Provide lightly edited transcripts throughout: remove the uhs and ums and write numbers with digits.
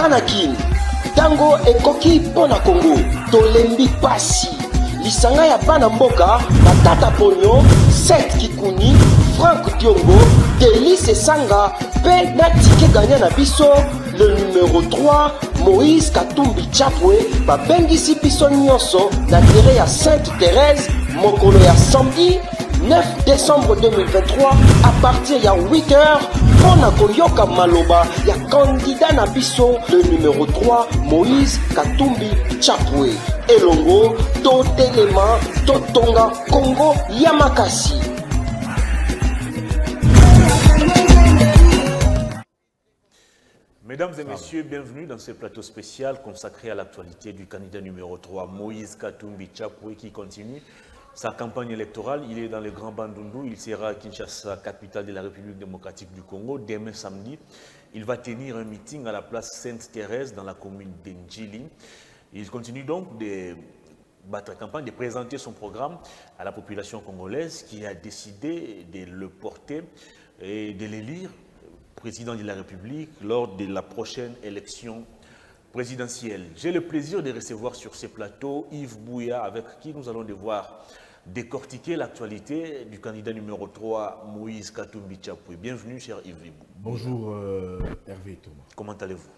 Banakine, Tango ekoki pona Congo, tolembi pasi. Lisanga ya bana mboka, Matata Ponyo, Seth Kikuni, Franck Diongo, Delice Sanga, Pe Natike Ganya na biso, le numéro 3, Moïse Katumbi Chapwe, babengisi biso nyonso na terre ya Sainte-Thérèse, mokolo ya samedi 9 décembre 2023 à partir ya 8h pona koyoka maloba ya candidat na biso le numéro 3 Moïse Katumbi Chapwe elongo totelema totonga Congo ya makasi. Mesdames et messieurs, bienvenue dans ce plateau spécial consacré à l'actualité du candidat numéro 3 Moïse Katumbi Chapwe qui continue sa campagne électorale. Il est dans le Grand Bandundu, il sera à Kinshasa, capitale de la République démocratique du Congo. Demain samedi, il va tenir un meeting à la place Sainte-Thérèse dans la commune d'Endjili. Il continue donc de battre la campagne, de présenter son programme à la population congolaise qui a décidé de le porter et de l'élire président de la République lors de la prochaine élection présidentielle. J'ai le plaisir de recevoir sur ces plateaux Yves Bouya, avec qui nous allons devoir décortiquer l'actualité du candidat numéro 3, Moïse Katumbi Chapwe. Bienvenue, cher Yves Bouya. Bonjour Hervé et Thomas. Comment allez-vous?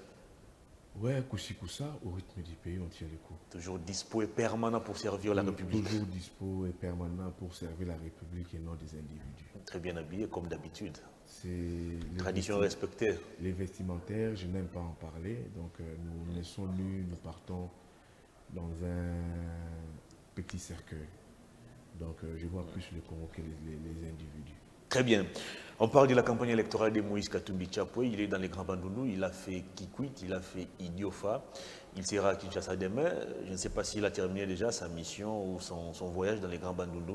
Ouais, Koussika, au rythme du pays, on tient le coup. Toujours dispo et permanent pour servir la République. Toujours dispo et permanent pour servir la République et non des individus. Très bien habillé, comme d'habitude. C'est tradition respectée. Les vestimentaires, je n'aime pas en parler. Donc nous laissons nus, nous partons dans un petit cercueil. Donc je vois plus le Congo que les individus. Très bien. On parle de la campagne électorale de Moïse Katumbi Chapwe. Il est dans les Grands Bandundu. Il a fait Kikwit, il a fait Idiofa. Il sera à Kinshasa demain. Je ne sais pas s'il a terminé déjà sa mission ou son voyage dans les Grands Bandundu.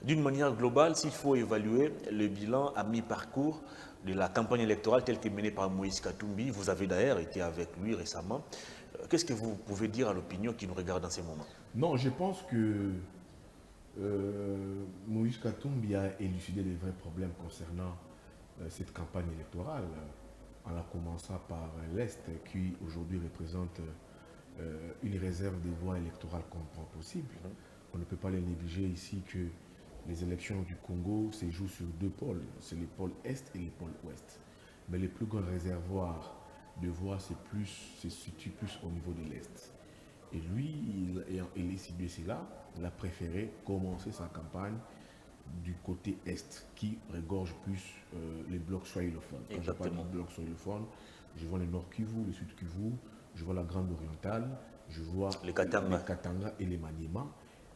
D'une manière globale, s'il faut évaluer le bilan à mi-parcours de la campagne électorale telle que menée par Moïse Katumbi, vous avez d'ailleurs été avec lui récemment. Qu'est-ce que vous pouvez dire à l'opinion qui nous regarde en ces moments? Non, je pense que Moïse Katumbi a élucidé les vrais problèmes concernant cette campagne électorale, en la commençant par l'Est, qui aujourd'hui représente une réserve de voix électorales qu'on prend possible. On ne peut pas les négliger ici que les élections du Congo se jouent sur deux pôles, c'est les pôles Est et les pôles Ouest. Mais les plus grands réservoirs de voix se situent plus au niveau de l'Est. Et lui, il est ciblé cela, il a préféré commencer sa campagne du côté Est, qui regorge plus les blocs swahilophones. Quand je parle de blocs swahilophones, je vois le Nord Kivu, le Sud Kivu, je vois la Grande Orientale, je vois les Katanga et les Maniema.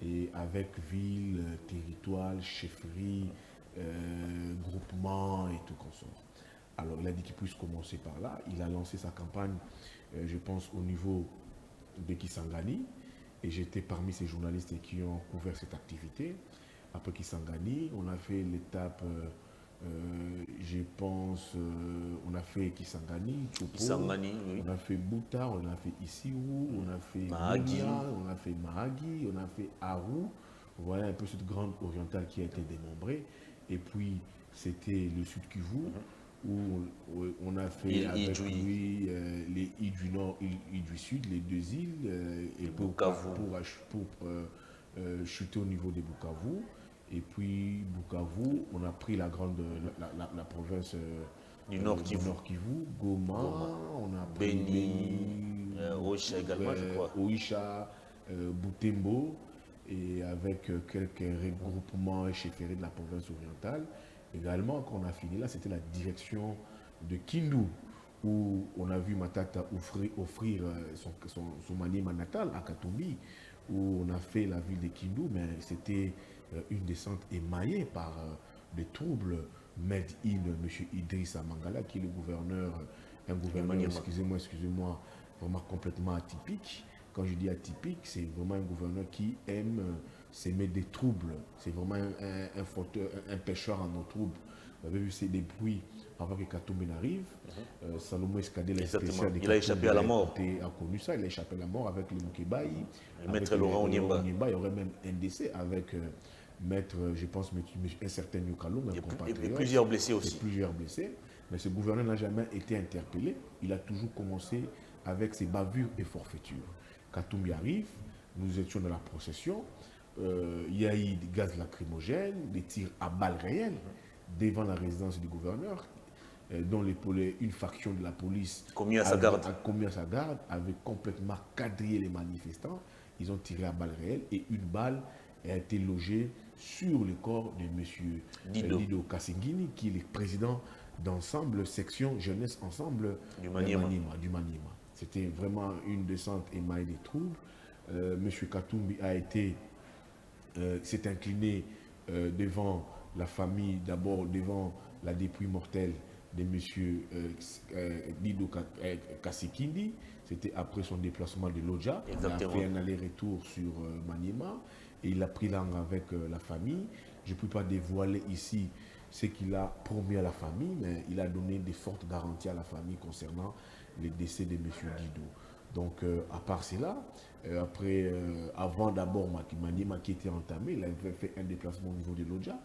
Et avec ville, territoire, chefferie, groupement et tout consort. Alors il a dit qu'il puisse commencer par là. Il a lancé sa campagne, je pense, au niveau de Kisangani. Et j'étais parmi ces journalistes qui ont couvert cette activité. Après Kisangani, on a fait l'étape, je pense, on a fait Kisangani, Tchopo, oui. On a fait Bouta, on a fait Isiou, on a fait Mahagi, on a fait Mahagi, on a fait Aru. Voilà un peu cette grande orientale qui a été dénombrée. Et puis, c'était le Sud Kivu, où on a fait avec lui les îles du Nord, îles du Sud, les deux îles, et pour chuter au niveau des Bukavu. Et puis Bukavu, on a pris la province du Nord Kivu, Goma, on a pris Beni, Oisha également, je crois. Oisha, Butembo, et avec quelques regroupements et chefferies de la province orientale. Également, quand on a fini là, c'était la direction de Kindu, où on a vu Matata offrir son Maniema natal à Katumbi, où on a fait la ville de Kindu, mais c'était une descente émaillée par des troubles made in M. Idrissa Mangala, qui est le gouverneur, un gouverneur, excusez-moi, vraiment complètement atypique. Quand je dis atypique, c'est vraiment un gouverneur qui aime s'aimer des troubles. C'est vraiment un pêcheur en eau trouble. Vous avez vu, c'est des bruits avant que Katumbi n'arrive. Salomon Escadé, il a échappé à la mort. A connu ça, il a échappé à la mort avec le Moukébaï. Maître Laurent Onyemba. Il y aurait même un décès avec maître, je pense, un certain Nyokalo, et plusieurs blessés aussi. Plusieurs blessés. Mais ce gouverneur n'a jamais été interpellé. Il a toujours commencé avec ses bavures et forfaitures. Katumbi arrive, nous étions dans la procession, il y a eu des gaz lacrymogènes, des tirs à balles réelles devant la résidence du gouverneur, dont une faction de la police commis à sa garde avait complètement quadrillé les manifestants. Ils ont tiré à balles réelles et une balle a été logée sur le corps de M. Dido Kassingini, qui est le président d'ensemble, section jeunesse ensemble du Maniema. C'était vraiment une descente émaillée des troubles. M. Katumbi s'est incliné devant la famille, d'abord devant la dépouille mortelle de M. Dido Kassikindi. C'était après son déplacement de Lodja. Il a fait un aller-retour sur Maniema et il a pris langue avec la famille. Je ne peux pas dévoiler ici ce qu'il a promis à la famille, mais il a donné de fortes garanties à la famille concernant le décès de M. Dido. Donc, à part cela, avant d'abord Maniema qui était entamé, il avait fait un déplacement au niveau de Lodja,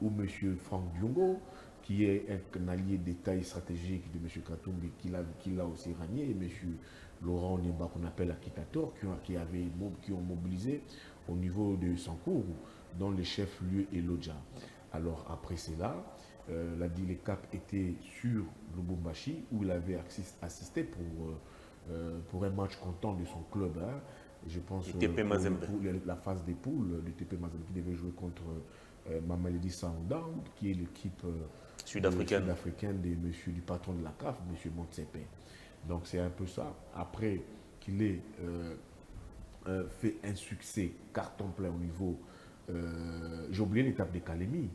où M. Franck Diongo, qui est un allié de taille stratégique de M. Katumbi, qui l'a aussi ranié, et M. Laurent Nimba, qu'on appelle Akitator, qui ont mobilisé au niveau de Sankourou, dont le chef-lieu est Lodja. Alors, après cela, le cap était sur Lubumbashi, où il avait assisté pour un match content de son club. Hein. Je pense pour la phase des poules du TP Mazembe qui devait jouer contre Mamelodi Sundowns, qui est l'équipe sud-africaine du patron de la CAF, M. Motsepe. Donc c'est un peu ça. Après qu'il ait fait un succès carton plein au niveau, j'ai oublié l'étape de Kalemi.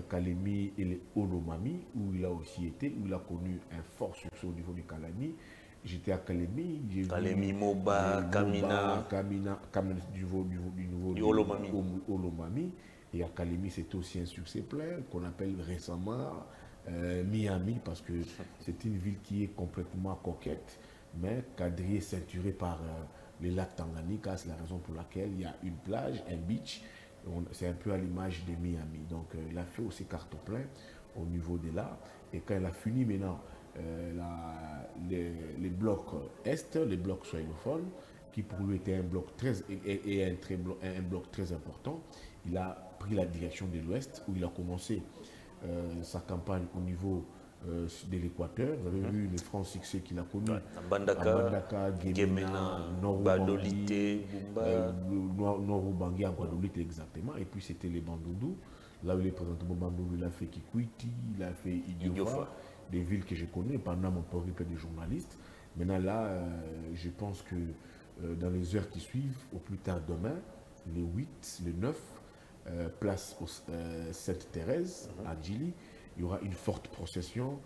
Kalemi et les Olomami, où il a aussi été, où il a connu un fort succès au niveau du Kalemi. J'étais à Kalemi, Moba, Kamina, du nouveau Olomami. Et à Kalemi, c'était aussi un succès plein qu'on appelle récemment Miami, parce que c'est une ville qui est complètement coquette, mais quadrillée, ceinturée par les lacs Tanganyika. C'est la raison pour laquelle il y a une plage, un beach. C'est un peu à l'image de Miami. Donc, il a fait aussi carton plein au niveau de là. Et quand il a fini maintenant les blocs Est, les blocs soyophones, qui pour lui était un bloc un bloc très important, il a pris la direction de l'Ouest, où il a commencé sa campagne au niveau de l'Équateur. Vous avez vu les francs succès qu'il a connus. Bandaka, Guémena, Badolite, Nord-Ubangi, à Guadeloupe exactement. Et puis c'était les Bandundu. Là où il est présenté Bandundu, il a fait Kikwiti, il a fait Idiofa, des villes que je connais pendant mon périple de journaliste. Maintenant là, je pense que dans les heures qui suivent, au plus tard demain, le 8, le 9, place Sainte-Thérèse à Djili, il y aura une forte procession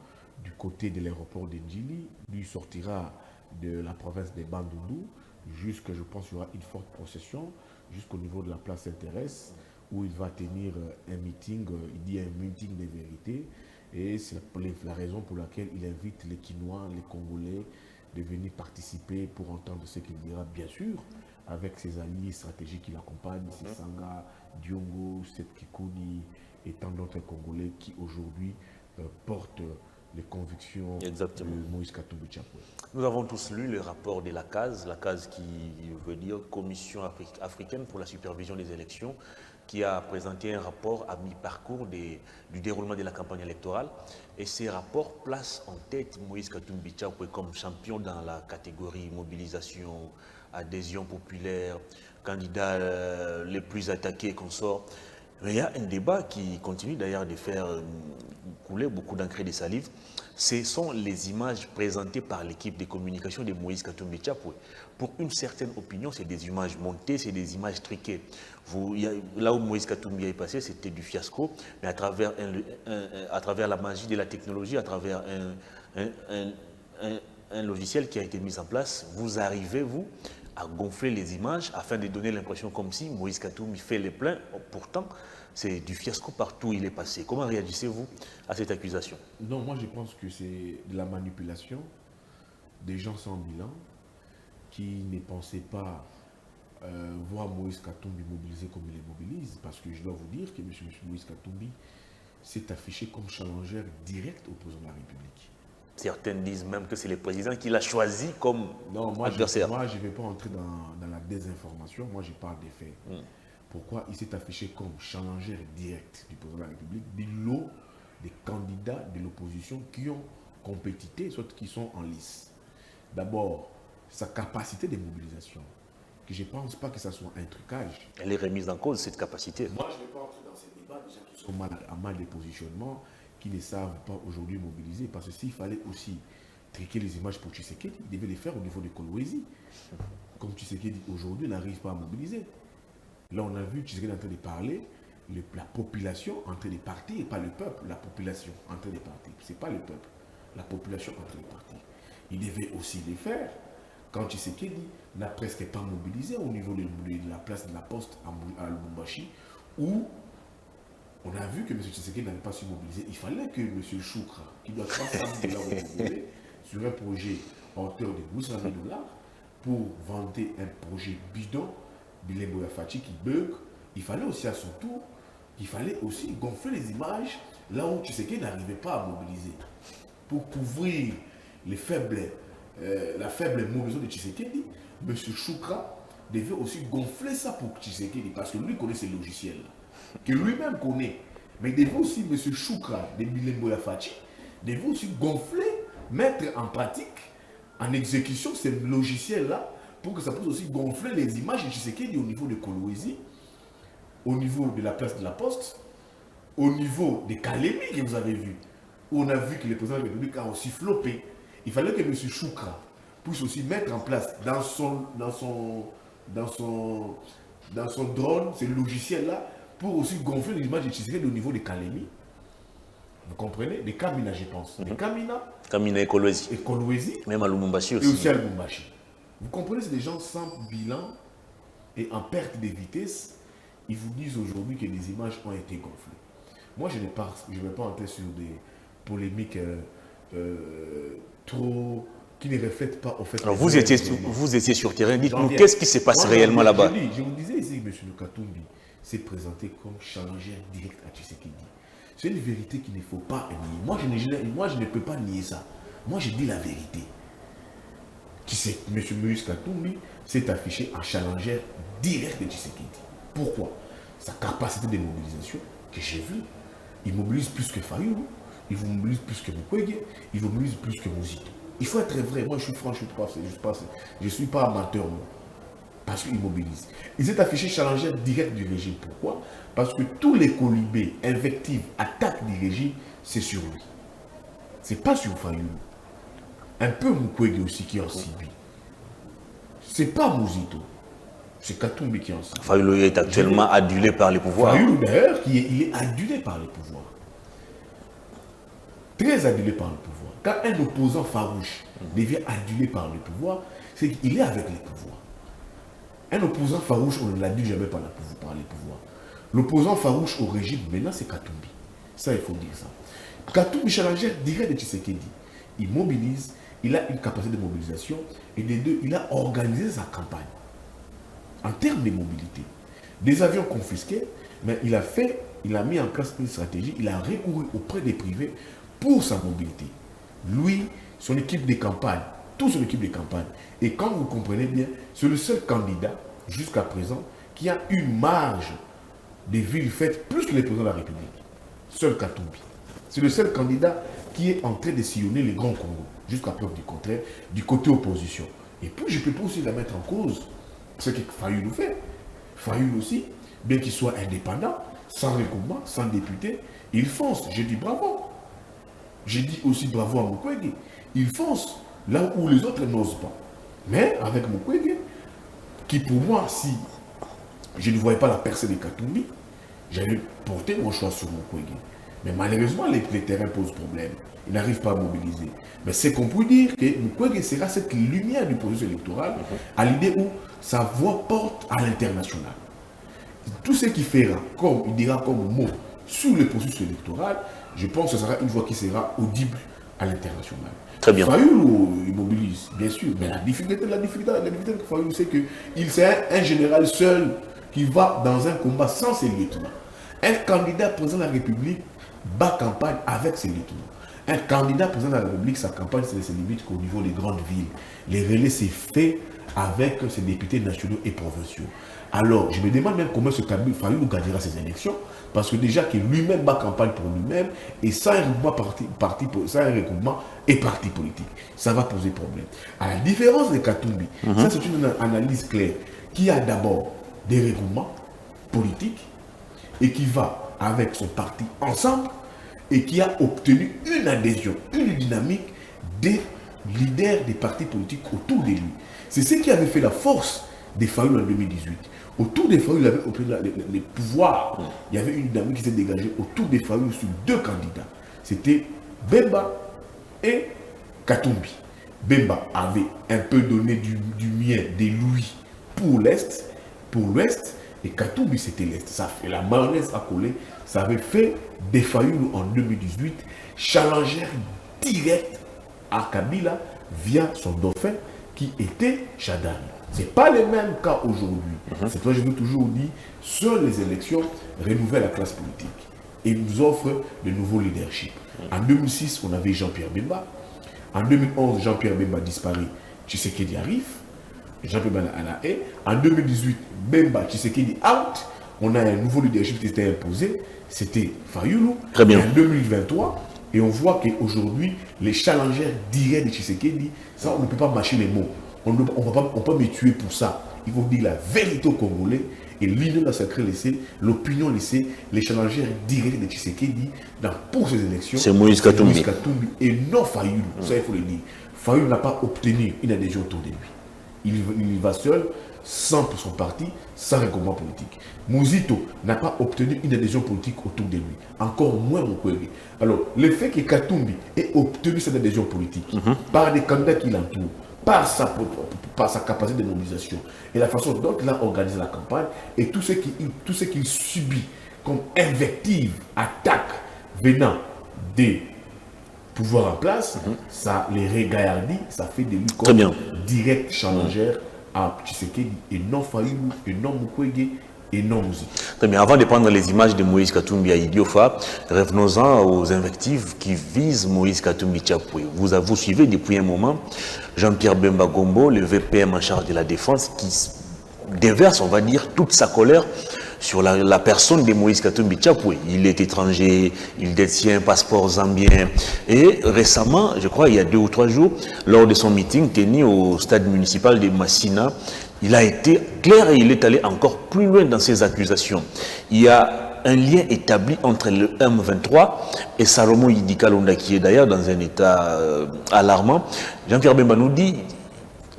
du côté de l'aéroport de Djili. Lui sortira de la province des Bandundu, je pense qu'il y aura une forte procession jusqu'au niveau de la place Sainte-Thérèse, où il va tenir un meeting, il dit un meeting de vérité, et c'est la raison pour laquelle il invite les Quinois, les Congolais, de venir participer pour entendre ce qu'il dira, bien sûr, avec ses alliés stratégiques qui l'accompagnent, Sanga, Diongo, Seth Kikuni et tant d'autres Congolais qui aujourd'hui portent les convictions de Moïse Katumbi Chapwe. Nous avons tous lu le rapport de la CAS qui veut dire Commission africaine pour la supervision des élections, qui a présenté un rapport à mi-parcours du déroulement de la campagne électorale. Et ces rapports placent en tête Moïse Katumbi Chapwe comme champion dans la catégorie mobilisation, adhésion populaire, candidat les plus attaqués qu'on sort. Mais il y a un débat qui continue d'ailleurs de faire couler beaucoup d'encre et de salive. Ce sont les images présentées par l'équipe de communication de Moïse Katumbi Chapwe. Pour une certaine opinion, c'est des images montées, c'est des images truquées. Là où Moïse Katumbi est passé, c'était du fiasco, mais à travers la magie de la technologie, à travers un logiciel qui a été mis en place, vous arrivez, vous, à gonfler les images afin de donner l'impression comme si Moïse Katumbi fait les pleins. Pourtant, c'est du fiasco partout où il est passé. Comment réagissez-vous à cette accusation? Non, moi je pense que c'est de la manipulation des gens sans bilan qui ne pensaient pas voir Moïse Katumbi mobilisé comme il les mobilise. Parce que je dois vous dire que M. Moïse Katumbi, s'est affiché comme challenger direct au président de la République. Certains disent même que c'est le président qui l'a choisi comme adversaire. Moi, je ne vais pas entrer dans la désinformation, moi je parle des faits. Pourquoi il s'est affiché comme challenger direct du président de la République du lot des candidats de l'opposition qui ont compétité, soit qui sont en lice. D'abord, sa capacité de mobilisation, que je ne pense pas que ça soit un trucage. Elle est remise en cause, cette capacité. Moi, je ne vais pas entrer dans ces débats, des gens qui sont à mal de positionnement, qui ne savent pas aujourd'hui mobiliser, parce que s'il fallait aussi triquer les images pour Tshisekedi, il devait les faire au niveau de Kolwezi. Comme Tshisekedi aujourd'hui n'arrive pas à mobiliser. Là, on a vu Tshisekedi en train de parler, la population entre les partis, et pas le peuple, la population entre les partis. Ce n'est pas le peuple, la population entre les partis. Il devait aussi les faire. Quand Tshisekedi n'a presque pas mobilisé au niveau de la place de la Poste à Lubumbashi, où on a vu que M. Tshisekedi n'avait pas su mobiliser. Il fallait que M. Choukra, qui doit 300 000 $ sur un projet à hauteur de 800 000 $, pour vanter un projet bidon, Bilembo Yafati qui bug, il fallait aussi à son tour, il fallait aussi gonfler les images là où Tshisekedi n'arrivait pas à mobiliser. Pour couvrir les la faible mobilisation de Tshisekedi, M. Choukra devait aussi gonfler ça pour Tshisekedi, parce que lui connaît ces logiciels, que lui-même connaît. Mais il devait aussi, M. Choukra de Bilembo Yafati, devait aussi gonfler, mettre en pratique, en exécution ces logiciels-là, pour que ça puisse aussi gonfler les images de Tshisekedi au niveau de Kolwezi, au niveau de la place de la Poste, au niveau des Kalemi que vous avez vu, où on a vu que le président de la République a aussi floppé. Il fallait que M. Choukra puisse aussi mettre en place dans son drone, ce logiciel-là, pour aussi gonfler les images de Tshisekedi au niveau des Kalemi. Vous comprenez? Des Kamina, je pense. Des Kamina et Kolwezi. Même à Lubumbashi aussi. Et aussi à Lubumbashi. Vous comprenez, c'est des gens sans bilan et en perte de vitesse. Ils vous disent aujourd'hui que les images ont été gonflées. Moi, je ne vais pas entrer sur des polémiques qui ne reflètent pas au fait. Alors vous étiez sur terrain, dites-nous qu'est-ce qui se passe réellement là-bas. Je vous disais ici que M. Katumbi s'est présenté comme challenger direct à Tshisekedi. C'est une vérité qu'il ne faut pas nier. Moi, je ne peux pas nier ça. Moi, je dis la vérité. M. Moïse Katumbi s'est affiché en challenger direct de Tshisekedi. Pourquoi? Sa capacité de mobilisation, que j'ai vu, il mobilise plus que Fayoulou, il mobilise plus que Mukwege, il mobilise plus que Mouzito. Il faut être vrai, moi je suis franc, je ne suis pas amateur, non. Parce qu'il mobilise. Il s'est affiché challenger direct du régime. Pourquoi? Parce que tous les colibés, invectives, attaques du régime, c'est sur lui. Ce n'est pas sur Fayoulou. Un peu Mukwege aussi qui en subit. Ce n'est pas Mouzito. C'est Katumbi qui en subit. Fayoulou est actuellement adulé par les pouvoirs. Fayoulou d'ailleurs, il est adulé par les pouvoirs. Très adulé par le pouvoir. Quand un opposant farouche devient adulé par le pouvoir, c'est qu'il est avec les pouvoirs. Un opposant farouche, on ne l'adule jamais par les pouvoirs. L'opposant farouche au régime, maintenant, c'est Katumbi. Ça, il faut dire ça. Katumbi, challenger direct de Tshisekedi. Il mobilise, il a une capacité de mobilisation, et des deux, il a organisé sa campagne. En termes de mobilité. Des avions confisqués, mais il a mis en place une stratégie, il a recouru auprès des privés pour sa mobilité. Lui, son équipe de campagne, toute son équipe de campagne. Et quand vous comprenez bien, c'est le seul candidat, jusqu'à présent, qui a une marge de villes faites plus que les présidents de la République. Seul Katumbi. C'est le seul candidat qui est en train de sillonner les grands Congo, jusqu'à preuve du contraire, du côté opposition. Et puis, je ne peux pas aussi la mettre en cause. Ce que Fayoulou fait. Fayoulou aussi, bien qu'il soit indépendant, sans recoupement, sans député, il fonce. Je dis bravo. J'ai dit aussi bravo à Mukwege. Il fonce là où les autres n'osent pas. Mais avec Mukwege, qui pour moi, si je ne voyais pas la percée de Katumbi, j'allais porter mon choix sur Mukwege. Mais malheureusement, les terrains posent problème. Ils n'arrivent pas à mobiliser. Mais c'est qu'on peut dire que Mukwege sera cette lumière du processus électoral à l'idée où sa voix porte à l'international. Tout ce qu'il fera, comme il dira comme mot sur le processus électoral, je pense que ce sera une voix qui sera audible à l'international. Très bien. Fayoulou, il mobilise, bien sûr, mais la difficulté de Fayoulou, c'est c'est un général seul qui va dans un combat sans ses lieutenants. Un candidat président de la République bat campagne avec ses retours. Un candidat président de la République, sa campagne se limite qu'au niveau des grandes villes. Les relais, c'est fait avec ses députés nationaux et provinciaux. Alors, je me demande même comment ce Kabil Fayulu gagnera ces élections, parce que déjà qu'il lui-même bat campagne pour lui-même, et sans un regroupement et parti politique. Ça va poser problème. À la différence de Katumbi, ça c'est une analyse claire, qui a d'abord des regroupements politiques, et qui va avec son parti ensemble, et qui a obtenu une adhésion, une dynamique des leaders des partis politiques autour de lui. C'est ce qui avait fait la force des Fayulu en 2018. Autour des Fayulu, il avait obtenu les pouvoirs. Il y avait une dynamique qui s'est dégagée autour des Fayulu sur deux candidats. C'était Bemba et Katumbi. Bemba avait un peu donné du mien, des louis pour l'Est, pour l'Ouest, et Katumbi c'était l'Est. Ça fait la mayonnaise à coller. Ça avait fait des Fayulu en 2018, challenger direct à Kabila via son dauphin qui était Chadani. Ce n'est pas le même cas aujourd'hui. C'est pourquoi je veux toujours dire, sur les élections, renouveler la classe politique. Et nous offre de nouveaux leaderships. En 2006, on avait Jean-Pierre Bemba. En 2011, Jean-Pierre Bemba disparaît. Tshisekedi arrive. Jean-Pierre Bemba à la haie. En 2018, Bemba, Tshisekedi out. On a un nouveau leadership qui était imposé. C'était Fayulu. Très bien. En 2023, et on voit qu'aujourd'hui, les challengers directs de Tshisekedi, ça, on ne peut pas mâcher les mots. On ne peut pas me tuer pour ça. Il faut dire la vérité aux Congolais. Et l'union de la sacrée laissée, l'opinion laissée, les challengers directs de Tshisekedi pour ces élections. C'est Moïse Katumbi. Et non Fayulu. Ça, il faut le dire. Fayulu n'a pas obtenu une adhésion autour de lui. Il y va seul, sans pour son parti, sans regroupement politique. Mouzito n'a pas obtenu une adhésion politique autour de lui. Encore moins Mukwege. Alors, le fait que Katumbi ait obtenu cette adhésion politique par des candidats qui l'entourent, par sa capacité de mobilisation et la façon dont il a organisé la campagne et tout ce qu'il subit comme invective, attaque venant des pouvoirs en place, ça les régaillardit, ça fait de lui comme direct challenger à Tshisekedi et non Fayulu, et non Mukwege, et non Mouzito. Très bien. Avant de prendre les images de Moïse Katumbi à Idiofa, revenons-en aux invectives qui visent Moïse Katumbi Tchapoué. Vous suivez depuis un moment Jean-Pierre Bemba Gombo, le VPM en charge de la défense, qui déverse, on va dire, toute sa colère sur la personne de Moïse Katumbi Tchapoué. Il est étranger, il détient un passeport zambien. Et récemment, je crois il y a 2 ou 3 jours, lors de son meeting tenu au stade municipal de Massina, il a été clair et il est allé encore plus loin dans ses accusations. Il y a un lien établi entre le M23 et Salomo Idi Kalonda, qui est d'ailleurs dans un état alarmant. Jean-Pierre Bemba nous dit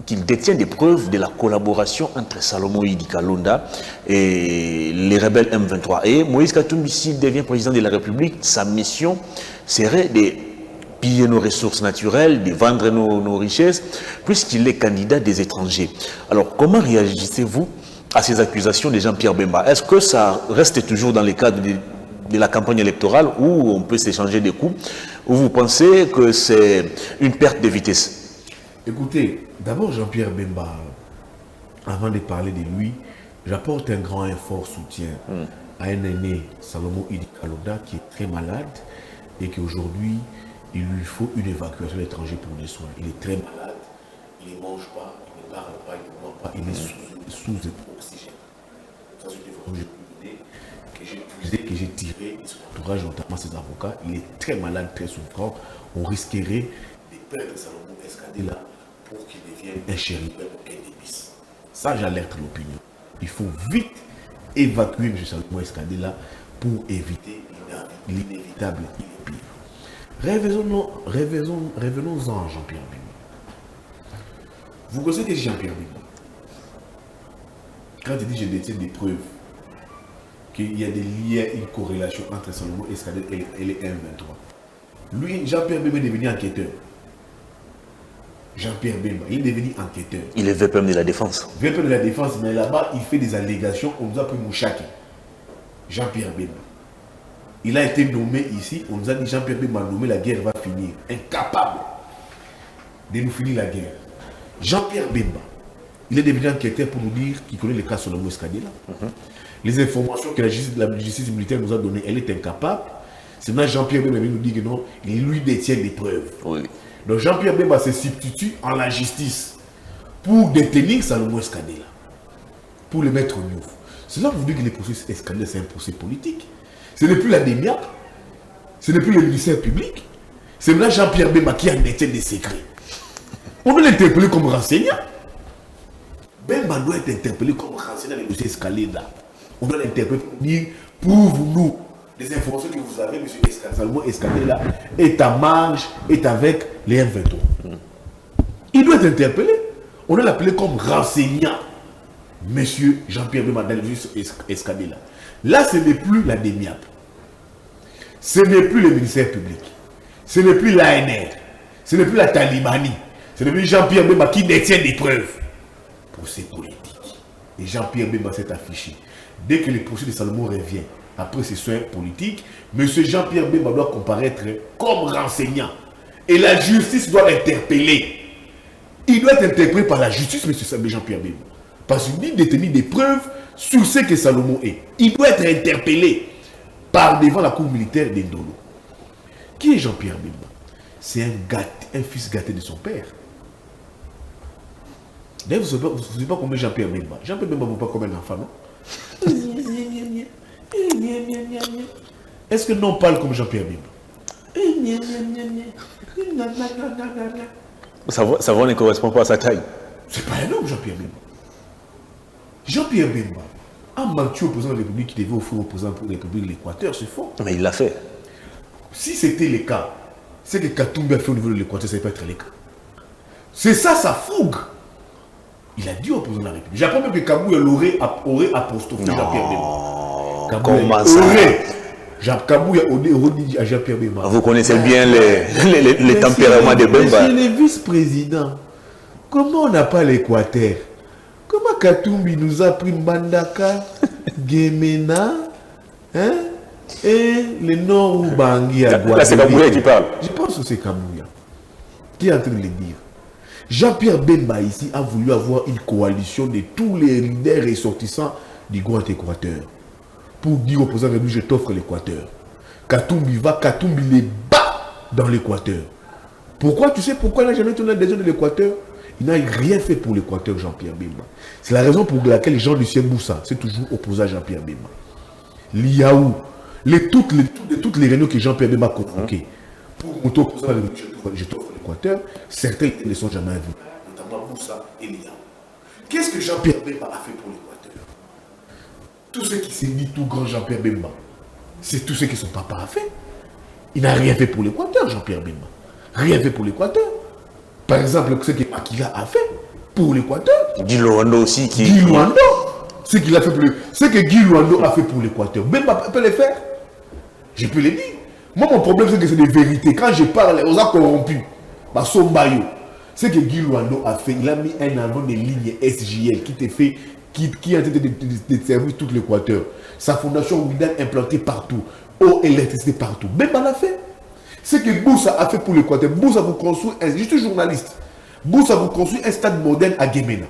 qu'il détient des preuves de la collaboration entre Salomo Idi Kalonda et les rebelles M23. Et Moïse Katumbi, s'il devient président de la République, sa mission serait de piller nos ressources naturelles, de vendre nos richesses, puisqu'il est candidat des étrangers. Alors, comment réagissez-vous à ces accusations de Jean-Pierre Bemba? Est-ce que ça reste toujours dans le cadre de la campagne électorale où on peut s'échanger des coups, ou vous pensez que c'est une perte de vitesse? Écoutez, d'abord Jean-Pierre Bemba, avant de parler de lui, j'apporte un grand et fort soutien à un aîné, Salomo Idi Kalonda, qui est très malade et qu'aujourd'hui, il lui faut une évacuation à l'étranger pour des soins. Il est très malade, il ne mange pas, il ne parle pas, il ne boit pas, il est sous oxygène. Ça, c'est une idée que j'ai tiré de son entourage, notamment ses avocats. Il est très malade, très souffrant. On risquerait de perdre Salomo Escadela pour qu'il devienne un shérif au Kédébis. Ça, j'alerte l'opinion. Il faut vite évacuer M. Salomo Escadela pour éviter l'inévitable et le pire. Revenons-en à Jean-Pierre Bemba. Vous connaissez que Jean-Pierre Bemba, quand il dit je détiens des preuves qu'il y a des liens, une corrélation entre Salomo Escadela et les M23. Lui, Jean-Pierre Bemba est devenu enquêteur. Jean-Pierre Bemba, il est devenu enquêteur. Il est VPM de la défense. VPM de la défense, mais là-bas, il fait des allégations, on nous a pris Mouchaki. Jean-Pierre Bemba. Il a été nommé ici, on nous a dit Jean-Pierre Bemba nommé, la guerre va finir. Incapable de nous finir la guerre. Jean-Pierre Bemba, il est devenu enquêteur pour nous dire qu'il connaît le cas Salomo Escadela. Les informations que la justice militaire nous a données, elle est incapable. C'est maintenant Jean-Pierre Bemba nous dit que non, il lui détient des preuves. Oui. Donc Jean-Pierre Bemba se substitue en la justice pour détenir Salomon Escandela, pour le mettre au niveau. C'est là que vous dites que le procès Escandela, c'est un procès politique. Ce n'est plus la DEMIAP, ce n'est plus le ministère public, c'est maintenant Jean-Pierre Bemba qui en détient des secrets. On doit l'interpeller comme renseignant. Bemba doit être interpellé comme renseignant dans le dossier Escandela. On doit l'interpeller pour dire, prouve-nous les informations que vous avez, M. Salomon Escandela est en marge, est avec les M23. Il doit être interpellé. On doit l'appeler comme renseignant, M. Jean-Pierre Bemba dans le dossier Escandela. Là, ce n'est plus la DEMIAP. Ce n'est plus le ministère public. Ce n'est plus l'ANR. Ce n'est plus la Talibani. Ce n'est plus Jean-Pierre Bemba qui détient des preuves. Procès politique. Et Jean-Pierre Bemba s'est affiché. Dès que le procès de Salomon revient, après ces soins politiques, M. Jean-Pierre Bemba doit comparaître comme renseignant. Et la justice doit l'interpeller. Il doit être interpellé par la justice, M. Jean-Pierre Bemba. Parce qu'il dit détenir des preuves sur ce que Salomon est. Il doit être interpellé par devant la cour militaire d'Indolo. Qui est Jean-Pierre Bemba? C'est un fils gâté de son père. D'ailleurs, vous ne savez pas combien Jean-Pierre Bemba. Jean-Pierre Bemba ne vaut pas comme un enfant, non? Est-ce que non parle comme Jean-Pierre Bemba? Ça ne correspond pas à sa taille. C'est pas un homme, Jean-Pierre Bemba. Jean-Pierre Bemba a menti au président de la République qui devait offrir au président de la République l'Équateur, c'est faux. Mais il l'a fait. Si c'était le cas, c'est que Katumbi a fait au niveau de l'Équateur, ça ne peut pas être le cas. C'est ça sa fougue. Il a dit au président de la République. J'apprends même que Kabouya aurait apostrophé Jean-Pierre Bemba. Comment ça? Kabouya aurait dit à Jean-Pierre Bemba. Vous connaissez bien les tempéraments de Bemba. Monsieur le vice-président, comment on n'a pas l'Équateur? Comment Katumbi nous a pris Mbandaka, Gemena, hein, et le nord Ubangi à Guadeloupe? Là, c'est Kabouya qui parle. Je pense que c'est Kabouya qui est en train de le dire. Jean-Pierre Bemba ici a voulu avoir une coalition de tous les leaders ressortissants du Grand Équateur pour dire au président de je t'offre l'Équateur. Katumbi va, Katumbi les bat dans l'Équateur. Pourquoi? Tu sais pourquoi il n'a jamais tourné des zones de l'Équateur? Il n'a rien fait pour l'Équateur, Jean-Pierre Bemba. C'est la raison pour laquelle Jean-Lucien Moussa s'est toujours opposé à Jean-Pierre Bemba. L'IAOU, toutes les réunions que Jean-Pierre Bemba a convoquées pour monter au président de je t'offre l'Équateur, certains ne sont jamais vus, notamment Moussa et l'IAOU. Qu'est-ce que Jean-Pierre Bemba a fait pour l'Équateur? Tout ce qui s'est dit tout grand Jean-Pierre Bemba, c'est tout ce que son papa a fait. Il n'a rien fait pour l'Équateur, Jean-Pierre Bemba. Rien fait pour l'Équateur. Par exemple, ce que Makila a fait pour l'Équateur. Guy Luando aussi qui... Guy Luando, ce que Guy Luando a fait pour l'Équateur. Bemba peut le faire. Je peux le dire. Moi, mon problème, c'est que c'est des vérités. Quand je parle, on a corrompu. Sombayo. Ce que Guy Luando a fait, il a mis un avant des lignes SJL qui a été de servir tout l'Équateur. Sa fondation Ouidan implantée partout. Eau, électricité partout. Bemba l'a fait. Ce que Boussa a fait pour l'Équateur, Boussa vous construit, je suis journaliste, Boussa vous construit un stade moderne à Gemena.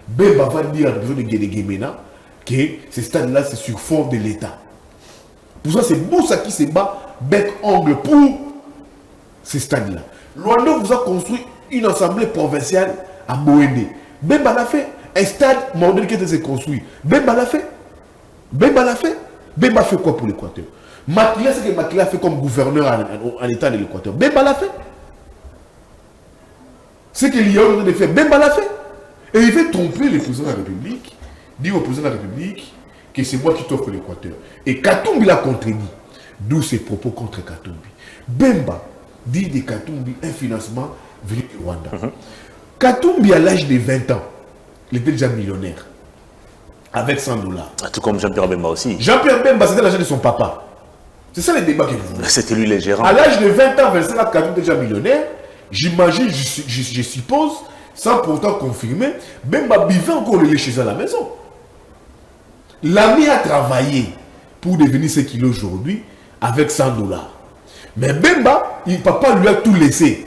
Bemba va dire à la besoin de Gemena que ce stade-là, c'est sur fond de l'État. Pour ça, c'est Boussa qui se bat bec-ongle pour ce stade-là. Luando vous a construit une assemblée provinciale à Moéné. Bemba l'a fait. Un stade moderne qui a été construit. Bemba l'a fait. Bemba l'a fait. Bemba fait quoi pour l'Équateur? Makila, c'est que Makila a fait comme gouverneur en état de l'Équateur. Bemba l'a fait. C'est que l'IA a fait. Bemba l'a fait. Et il veut tromper le président de la République, dire au président de la République que c'est moi qui t'offre l'Équateur. Et Katumbi l'a contredit. D'où ses propos contre Katumbi. Bemba dit de Katumbi un financement venu du Rwanda. Katumbi, à l'âge de 20 ans, il était déjà millionnaire. Avec $100. Tout comme Jean-Pierre Bemba aussi. Jean-Pierre Bemba, c'était l'argent de son papa. C'est ça le débat que vous voulez. C'était lui le gérant. À l'âge de 20 ans, 25 ans, Katumbi déjà millionnaire, j'imagine, je suppose, sans pourtant confirmer, Bemba vivait encore le lait chez eux à la maison. L'ami a travaillé pour devenir ce qu'il est aujourd'hui avec $100. Mais Bemba, papa lui a tout laissé.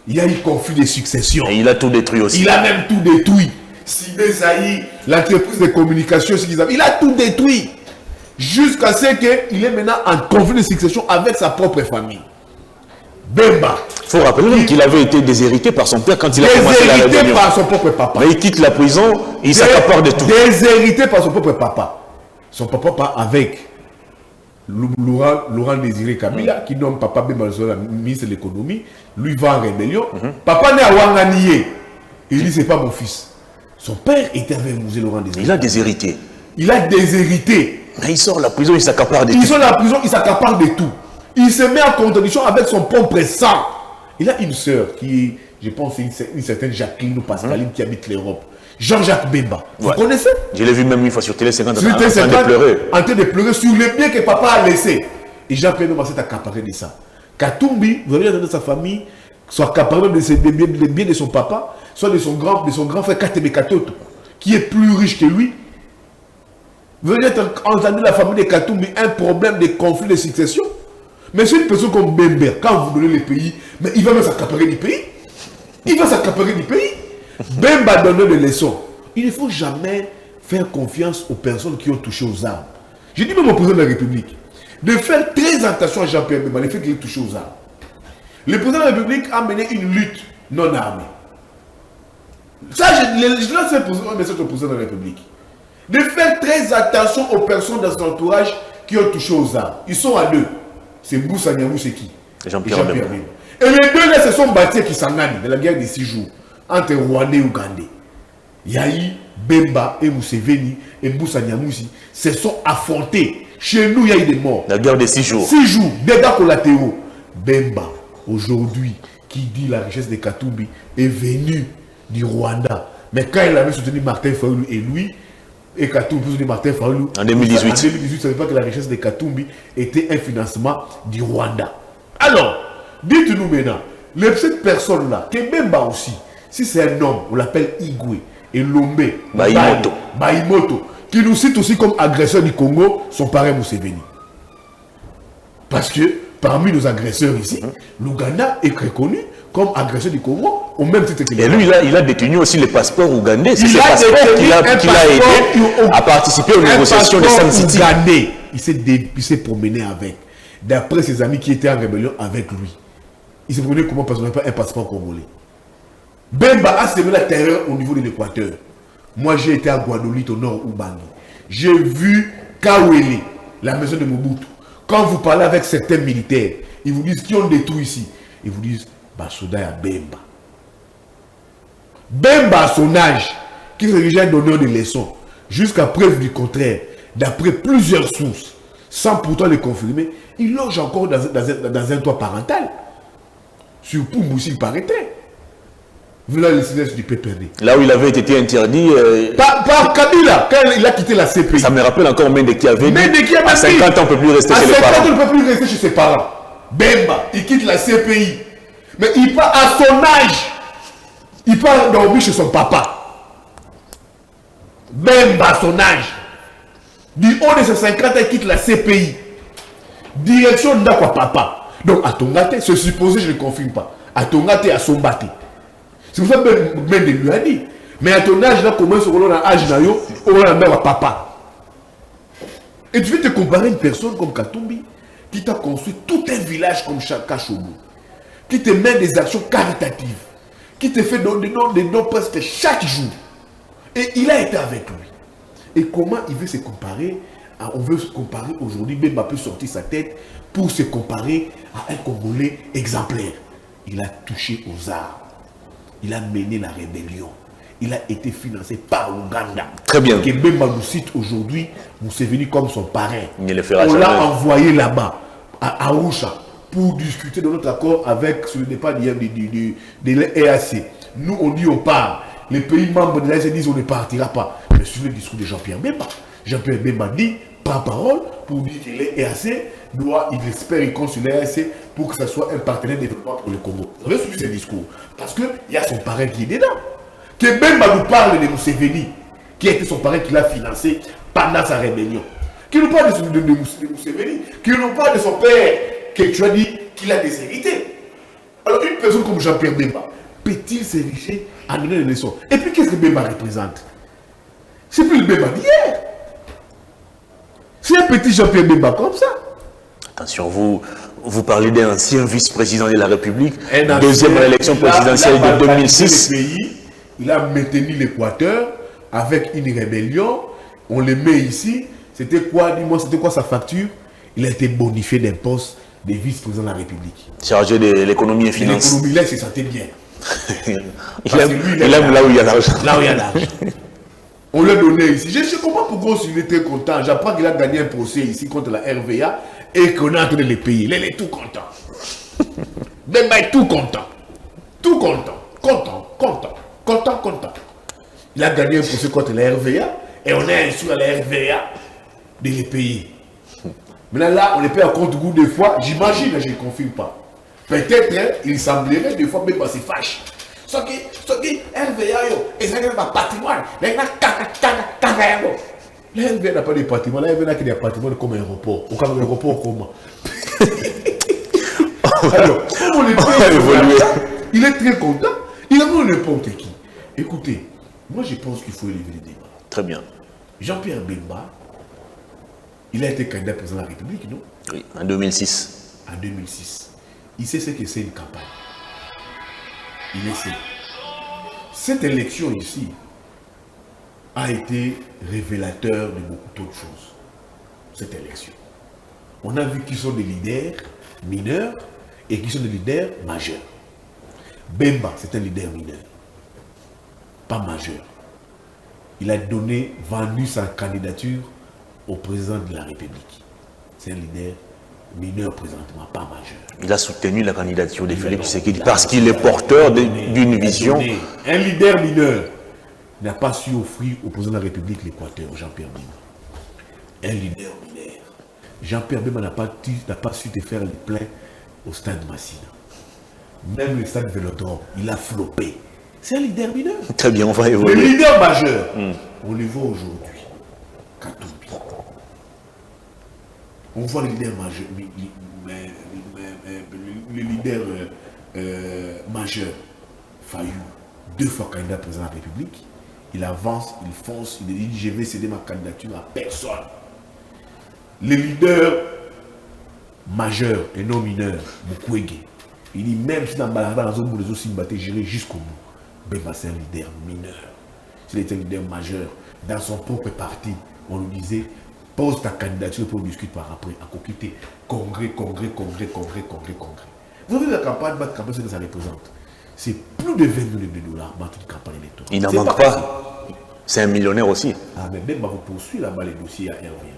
Il y a eu conflit de succession. Et il a tout détruit aussi. Il a même tout détruit. Sibé Zaï, l'entreprise de communication, il a tout détruit. jusqu'à ce qu'il est maintenant en conflit de succession avec sa propre famille. Bemba. Il faut rappeler qu'il avait été déshérité par son père quand il a commencé la rébellion. Déshérité par son propre papa. Mais il quitte la prison, il s'accapare de tout. Déshérité par son propre papa. Son papa part avec Laurent Désiré Kabila, qui nomme papa Bemba ministre de l'économie. Lui va en rébellion. Papa n'est à Wanganiye. Il dit, c'est pas mon fils. Son père était avec Mouzé Laurent Désiré. Il a déshérité. Il a déshérité. Mais il sort de la prison, il s'accapare de tout. Il sort de la prison, il s'accapare de tout. Il se met en contradiction avec son propre sang. Il a une sœur qui, je pense, c'est une certaine Jacqueline ou Pascaline qui habite l'Europe. Jean-Jacques Bemba. Vous connaissez? Je l'ai vu même une fois sur Télé 50 en train de pleurer. En train de pleurer sur les biens que papa a laissés. Et Jean-Pierre Bemba s'est accaparé de ça. Katumbi, vous avez entendu sa famille, soit accaparé des biens de son papa, soit de son grand frère Katebe Katoto, qui est plus riche que lui. Vous avez entendu la famille de Katumbi, un problème de conflit de succession. Mais c'est une personne comme Bemba, quand vous donnez le pays, mais il va même s'accaparer du pays. Il va s'accaparer du pays. Bemba donne des leçons. Il ne faut jamais faire confiance aux personnes qui ont touché aux armes. J'ai dit même au président de la République de faire très attention à Jean-Pierre Bemba, le fait qu'il ait touché aux armes. Le président de la République a mené une lutte non armée. Ça, je lance un message au président de la République. De faire très attention aux personnes dans son entourage qui ont touché aux armes. Ils sont à deux. C'est Moussa Niamou, c'est qui? Jean-Pierre Bemba. Et les deux là se sont battus qui s'engagent de la guerre des 6 jours entre Rwandais et Ougandais. Yahi, Bemba et Museveni et Moussa Niamousi se sont affrontés. Chez nous, il y a eu des morts. La guerre des 6 jours. 6 jours, dégâts collatéraux. Bemba, aujourd'hui, qui dit la richesse de Katumbi, est venu du Rwanda. Mais quand il avait soutenu Martin Fayulu et lui, et Katumbi soutenu Martin Fayulu, en 2018. En 2018, il ne savait pas que la richesse de Katumbi était un financement du Rwanda. Alors, dites-nous maintenant, cette personne-là, qui est Bemba aussi, si c'est un homme, on l'appelle Igwe, et Lombe, Baïmoto, qui nous cite aussi comme agresseur du Congo, son parrain Museveni. Parce que parmi nos agresseurs ici, l'Ouganda est très connu comme agresseur du Congo, au même titre que et lui, il a détenu aussi les passeports ougandais. C'est ces passeports qu'il a aidé à participer aux négociations de Sun City. Il s'est promené avec, d'après ses amis qui étaient en rébellion avec lui. Il s'est promené comment parce qu'on n'a pas un passeport congolais. Bemba a semé la terreur au niveau de l'Équateur. Moi, j'ai été à Guadeloupe, au nord Ubangi. J'ai vu Kawele, la maison de Mobutu. Quand vous parlez avec certains militaires, ils vous disent qui ont détruit ici. Ils vous disent, Basoda à Bemba. Bemba à son âge, qui se déjà donné des leçons, jusqu'à preuve du contraire, d'après plusieurs sources, sans pourtant les confirmer, il loge encore dans un toit parental. Sur Pumboussi, il paraîtrait. Voilà le silence du PPRD. Là où il avait été interdit. Par Kabila, quand il a quitté la CPI. Ça me rappelle encore Mende qui avait dit à 50 ans, on ne peut plus rester chez les parents. À 50 ans, on ne peut plus rester chez ses parents. Bemba, il quitte la CPI. Mais il part à son âge. Il part dormir chez son papa. Bemba, à son âge. Du haut de ses 50 ans, il quitte la CPI. Direction d'Akwa Papa. Donc, à Tongate, c'est supposé, je ne confirme pas. À Tongate, à Sombate. C'est pour ça que Mende lui a dit. Mais à ton âge, là, comment se roule dans l'âge, on va la papa. Et tu veux te comparer à une personne comme Katumbi, qui t'a construit tout un village comme Kachoubou, qui te met des actions caritatives, qui te fait donner des dons presque chaque jour. Et il a été avec lui. Et comment il veut se comparer on veut se comparer aujourd'hui, Bemba peut sortir sa tête pour se comparer à un Congolais exemplaire. Il a touché aux armes. Il a mené la rébellion. Il a été financé par l'Ouganda. Très bien. Que Bemba nous cite aujourd'hui, Museveni comme son parrain. On l'a envoyé là-bas, à Arusha, pour discuter de notre accord avec, sur le départ de l'EAC. Nous, on dit on part. Les pays membres de l'EAC disent on ne partira pas. Mais sur le discours de Jean-Pierre Bemba. Jean-Pierre Bemba dit, prend parole pour dire que l'EAC doit, il espère, il compte sur l'EAC pour que ce soit un partenaire de développement pour le Congo. Vous avez suivi ce discours. Parce qu'il y a son parrain qui est dedans. Que Bemba nous parle de Museveni, qui a été son parrain qui l'a financé pendant sa rébellion. Qui nous parle de Museveni, qui nous parle de son père, que tu as dit qu'il a déshérité. Alors une personne comme Jean-Pierre Bemba, peut-il s'ériger à donner des leçons? Et puis qu'est-ce que Bemba représente? C'est plus le Bemba d'hier. C'est petit Jean-Pierre Bemba comme ça. Attention, vous parlez d'un ancien vice-président de la République, Un deuxième ancien, à l'élection présidentielle de 2006. Le pays, il a maintenu l'Équateur avec une rébellion. On le met ici. C'était quoi, dis-moi, c'était quoi sa facture? Il a été bonifié d'un poste de vice-président de la République. Chargé de l'économie et finances. L'économie, là, il se sentait bien. il aime là où il y a l'argent. Là où il y a l'argent. On l'a donné ici. Je comprends pourquoi il est très content. J'apprends qu'il a gagné un procès ici contre la RVA et qu'on est en train de les payer. Il est tout content. Bemba est tout content. Tout content. Content. Il a gagné un procès contre la RVA et on est insu à la RVA de les payer. Maintenant là, on les paye à compte-goût des fois. J'imagine, je ne confirme pas. Peut-être, il semblerait des fois Bemba se fâche. Ce qui RVA, et ça un patrimoine. La RVA n'a pas de patrimoine. La RVA n'a que des patrimoines comme un aéroport. Au cas où l'aéroport, comment? Alors, on les paye, il est très content. Il a n'importe qui. Écoutez, moi je pense qu'il faut élever les débats. Très bien. Jean-Pierre Bemba, il a été candidat président de la République, non? Oui, en 2006. En 2006. Il sait ce que c'est une campagne. Il le sait. Cette élection ici a été révélateur de beaucoup d'autres choses. Cette élection. On a vu qui sont des leaders mineurs et qui sont des leaders majeurs. Bemba, c'est un leader mineur, pas majeur. Il a vendu sa candidature au président de la République. C'est un leader mineur présentement, pas majeur. Il a soutenu la candidature de Félix Tshisekedi parce qu'il est porteur d'une vision. Un leader mineur n'a pas su offrir au président de la République l'Équateur, Jean-Pierre Bemba. Un leader mineur. Jean-Pierre Bemba n'a pas su te faire le plein au stade Massina. Même le stade Vélodrome, il a floppé. C'est un leader mineur. Très bien, on va évoluer. Le leader majeur, on le voit aujourd'hui. Katumbi. On voit le leader majeur, le leader majeur, Fayou, 2 fois candidat président de la République. Il avance, il fonce, il dit je vais céder ma candidature à personne. Le leader majeur et non mineur, Mukwege, il dit même si dans la zone où les autres s'y j'irai jusqu'au bout. Bemba, c'est un leader mineur. S'il était un leader majeur, dans son propre parti, on lui disait pose ta candidature pour discuter par après, à coquiter. Congrès. Vous avez vu la campagne, votre campagne, ce que ça représente. C'est plus de 20 millions de dollars dans toute campagne électorale. Il n'en manque pas. C'est un millionnaire aussi. Ah, mais Bemba vous poursuit là-bas les dossiers à RVA.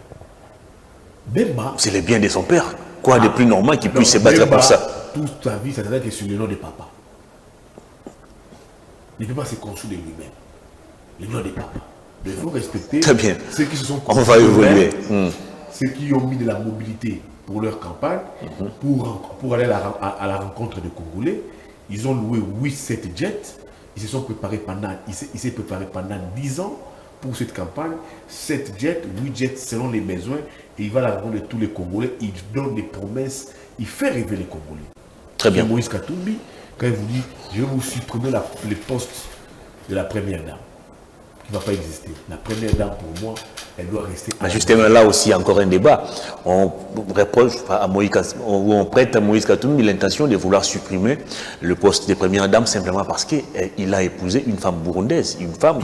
Bemba. C'est le bien de son père. Quoi de plus normal qu'il puisse se battre pour ça? Toute sa vie, ça s'attaque sur le nom de papa. Il ne peut pas se construire de lui-même. Le nom de papa. Il faut respecter ceux qui se sont on va évoluer. Ceux qui ont mis de la mobilité pour leur campagne, pour aller à la rencontre des Congolais. Ils ont loué 8-7 jets. Ils se sont préparés il s'est préparé pendant 10 ans pour cette campagne. 7 jets, 8 jets selon les besoins. Et il va à la rencontre de tous les Congolais. Il donne des promesses. Il fait rêver les Congolais. Très bien. Moïse Katumbi, quand il vous dit je vais vous supprimer le poste de la première dame. Qui ne va pas exister. La première dame, pour moi, elle doit rester. Mais justement, là aussi, encore un débat. On reproche à Moïse, on prête à Moïse Katumbi l'intention de vouloir supprimer le poste de première dame simplement parce qu'il a épousé une femme burundaise. Une femme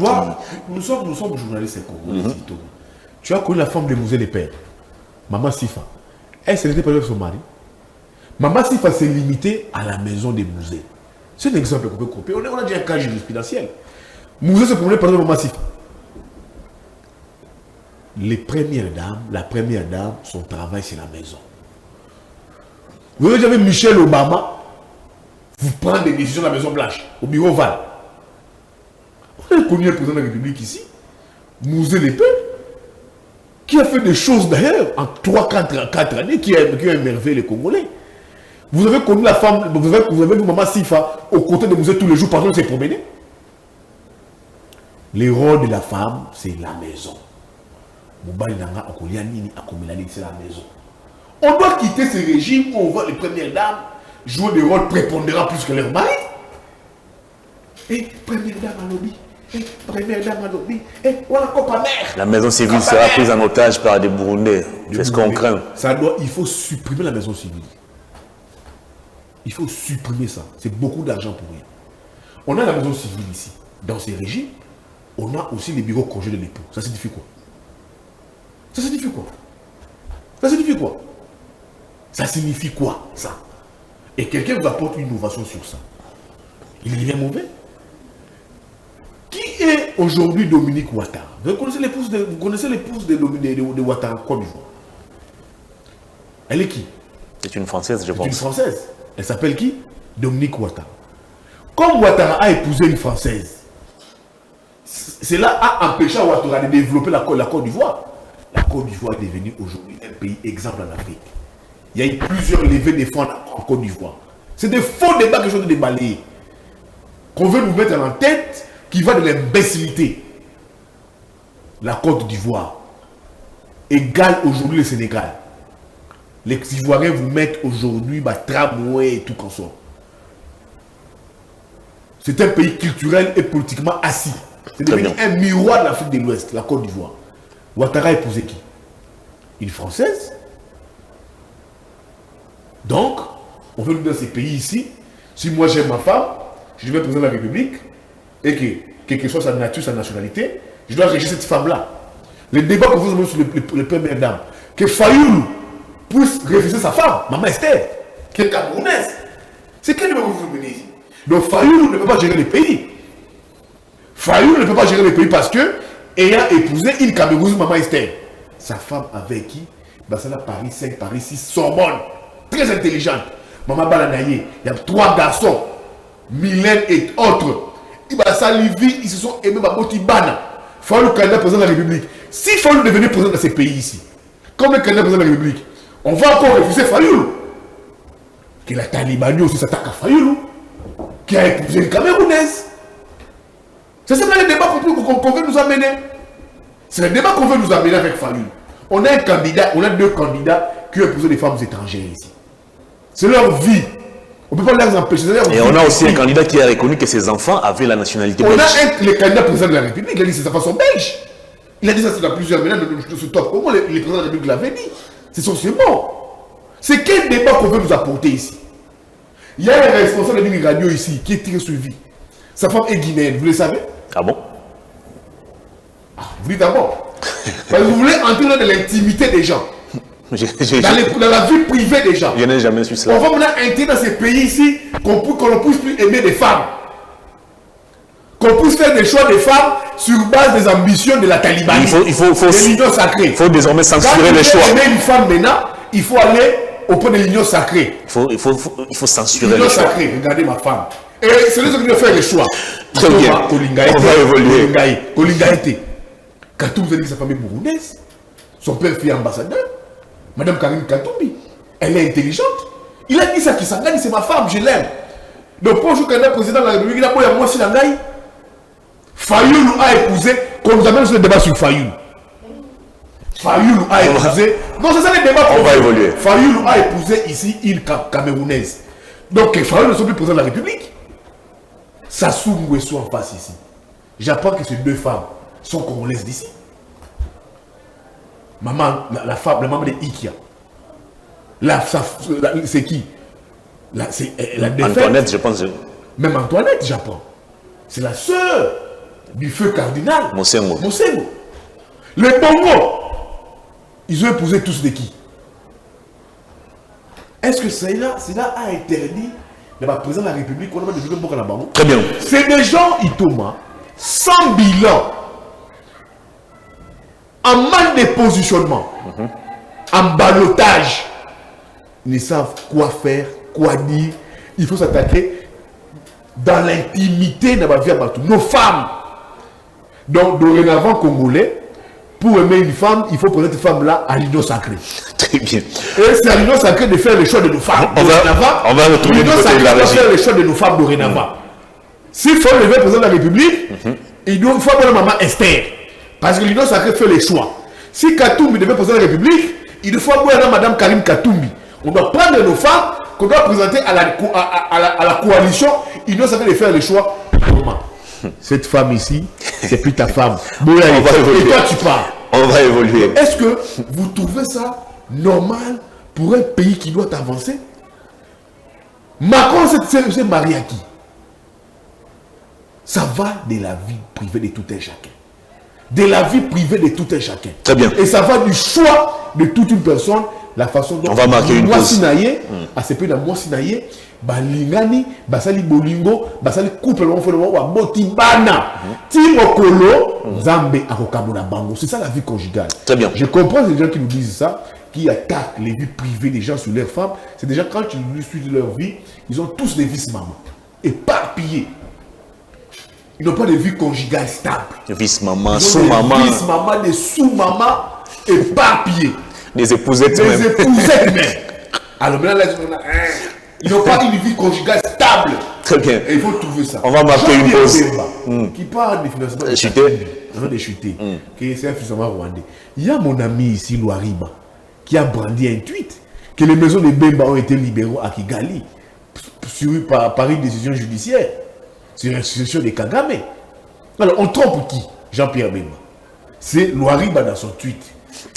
nous sommes journalistes congolais. Tu as connu la femme de Musée des Pères, Maman Sifa. Elle, ce n'était pas avec son mari. Maman Sifa s'est limitée à la maison des musées. C'est un exemple qu'on peut couper. On a dit un cas jurisprudentiel. Musée se promenait par exemple Maman Sifa. La première dame, son travail c'est la maison. Vous avez déjà vu Michelle Obama vous prendre des décisions à la Maison Blanche, au bureau Val. On a connu un président de la République ici, Musée des Pères, qui a fait des choses d'ailleurs en 3-4 années qui a émerveillé les Congolais. Vous avez connu la femme, vous avez vu Maman Sifa aux côtés de Musée tous les jours pendant qu'elle s'est promenée. Le rôle de la femme, c'est la maison. C'est la maison. On doit quitter ce régime où on voit les premières dames jouer des rôles prépondérants plus que leur mari. Et première dame à lobby, Première dame a lobby. Voilà, Copa Mère. La maison civile sera prise en otage par des Burundais. C'est ce qu'on craint. Il faut supprimer la maison civile. Il faut supprimer ça. C'est beaucoup d'argent pour rien. On a la maison civile ici. Dans ces régimes, on a aussi les bureaux congés de l'époux. Ça signifie quoi? Ça signifie quoi? Ça signifie quoi? Ça signifie quoi, ça? Et quelqu'un vous apporte une innovation sur ça. Il est bien mauvais. Qui est aujourd'hui Dominique Ouattara? Vous connaissez l'épouse de Ouattara, Côte d'Ivoire? Elle est qui? C'est une Française, je pense. C'est une Française. Elle s'appelle qui? Dominique Ouattara. Comme Ouattara a épousé une Française, cela a empêché Ouattara de développer la Côte d'Ivoire. La Côte d'Ivoire est devenue aujourd'hui un pays exemple en Afrique. Il y a eu plusieurs levées de fonds en Côte d'Ivoire. C'est des faux débats que je veux déballer. Qu'on veut nous mettre en tête qui va de l'imbécilité. La Côte d'Ivoire égale aujourd'hui le Sénégal. Les Ivoiriens vous mettent aujourd'hui tramway et tout comme ça. C'est un pays culturel et politiquement assis. C'est devenu un miroir de l'Afrique de l'Ouest, la Côte d'Ivoire. Ouattara a épousé qui? Une Française. Donc, on veut nous dans ces pays ici. Si moi j'aime ma femme, je vais président de la République, et que, quelle que soit sa nature, sa nationalité, je dois régir cette femme-là. Le débat que vous avez sur le première dame, que Fayoulou puisse réviser sa femme, Maman Esther, qui est camerounaise. C'est quel numéro vous venez ici? Donc Fayoulou ne peut pas gérer le pays. Fayoulou ne peut pas gérer le pays parce que, ayant épousé une Camerounaise, Maman Esther, sa femme avec qui? Bassana Paris 5, Paris 6, Sorbonne, très intelligente. Maman Balanaye, il y a 3 garçons, Mylène et autres. Ils se sont aimés Bana. Fayoulou candidat président de la République. Si Fayoulou devenait président de ces pays ici, comme le candidat président de la République, on va encore refuser Fayoulou. Que la Talibanie aussi s'attaque à Fayoulou, qui a épousé une Camerounaise. C'est ça le débat qu'on veut nous amener. C'est le débat qu'on veut nous amener avec Fayoulou. On a un candidat, on a 2 candidats qui ont épousé des femmes étrangères ici. C'est leur vie. On ne peut pas les empêcher. Et on a aussi un candidat qui a reconnu que ses enfants avaient la nationalité belge. On a le candidat président de la République, il a dit que ses enfants sont belges. Il a dit ça dans plusieurs médias de ce top. Comment les présidents de la République l'avaient dit? C'est bon. C'est quel débat qu'on veut nous apporter ici? Il y a un responsable d'une radio ici qui est très suivi. Sa femme est guinéenne, vous le savez? Ah bon? Vous dites d'abord. Parce que vous voulez entrer dans l'intimité des gens. Dans la vie privée des gens. Je n'ai jamais su cela. On va maintenant entrer dans ces pays ici qu'on ne puisse plus aimer des femmes. Qu'on puisse faire des choix des femmes sur base des ambitions de la Talibanie. De l'union sacrée. Il faut désormais censurer les choix. Quand vous aimer une femme maintenant, il faut aller auprès de l'union sacrée. Il faut censurer les choix. L'union sacrée, regardez ma femme. Et c'est les autres qui doivent faire les choix. Très bien. On va évoluer. Kolingaïté. Katou vous a dit que sa femme est burundaise. Son père fut ambassadeur. Madame Karine Katumbi. Elle est intelligente. Il a dit ça qui s'engage, c'est ma femme, je l'aime. Donc pour jouer candidat président de la République, il a dit moi aussi l'engaille. Fayoulou a épousé, qu'on nous amène sur le débat sur Fayoulou. Fayoulou a épousé. Non, c'est ça le débat qu'on va évoluer. Fayoulou a épousé ici une Camerounaise. Donc Fayoulou ne sont plus président de la République. Sassou Nguesso en face ici. J'apprends que ces 2 femmes sont congolaises d'ici. Maman, la maman de Ikia. C'est qui? La défaite. Antoinette, je pense. Même Antoinette, j'apprends. C'est la sœur du feu cardinal. Mosengo. Les Bongo, ils ont épousé tous de qui? Est-ce que cela a interdit de la présidence de la République qu'on a de vivre beaucoup là-bas? Très bien. C'est des gens, Itoma, sans bilan, en mal de positionnement, en ballottage, ils ne savent quoi faire, quoi dire. Il faut s'attaquer dans l'intimité de ma vie à Batou. Nos femmes. Donc, dorénavant, Congolais, pour aimer une femme, il faut prendre cette femme-là à l'union sacrée. Très bien. Et c'est à l'union sacrée de faire le choix de nos femmes. On va retrouver l'union sacrée de faire le choix de nos femmes dorénavant. S'il faut lever le président de la République, il faut avoir la maman Esther. Parce que l'union sacrée fait les choix. Si Katumbi devait président de la République, il faut avoir Madame Karim Katumbi. On doit prendre nos femmes qu'on doit présenter à la coalition. L'union sacrée de faire les choix. cette femme ici, c'est plus ta femme. On va évoluer. Et toi, tu pars. On va évoluer. Est-ce que vous trouvez ça normal pour un pays qui doit avancer? Macron s'est marié à qui? Ça va de la vie privée de tout un chacun. De la vie privée de tout un chacun. Très bien. Et ça va du choix de toute une personne, la façon dont on va marquer une pause. À ce peu de moi sinaye, balingani, basali bolingo, basali couple wa botimbana. Timokolo, Zambe akokamona bango. C'est ça la vie conjugale. Très bien. Je comprends les gens qui nous disent ça, qui attaquent les vies privées des gens sur leurs femmes. C'est déjà quand tu suis leur vie, ils ont tous des vies maman, éparpillés. Ils n'ont pas de vie conjugale stable. Vice-maman, sous-maman. Des vice-maman, des sous-maman éparpillés. Des épousettes même. Des épousettes même. Alors maintenant, là, ils n'ont pas une vie conjugale stable. Très bien. Et il faut trouver ça. On va marquer une pause. Qui parle des financements de chuter. De chuter. C'est un financement rwandais. Il y a mon ami ici, Louariba, qui a brandi un tweet que les maisons de Bemba ont été libérées à Kigali par une décision judiciaire. C'est une institution de Kagame. Alors, on trompe qui? Jean-Pierre Bemba. C'est Louariba dans son tweet.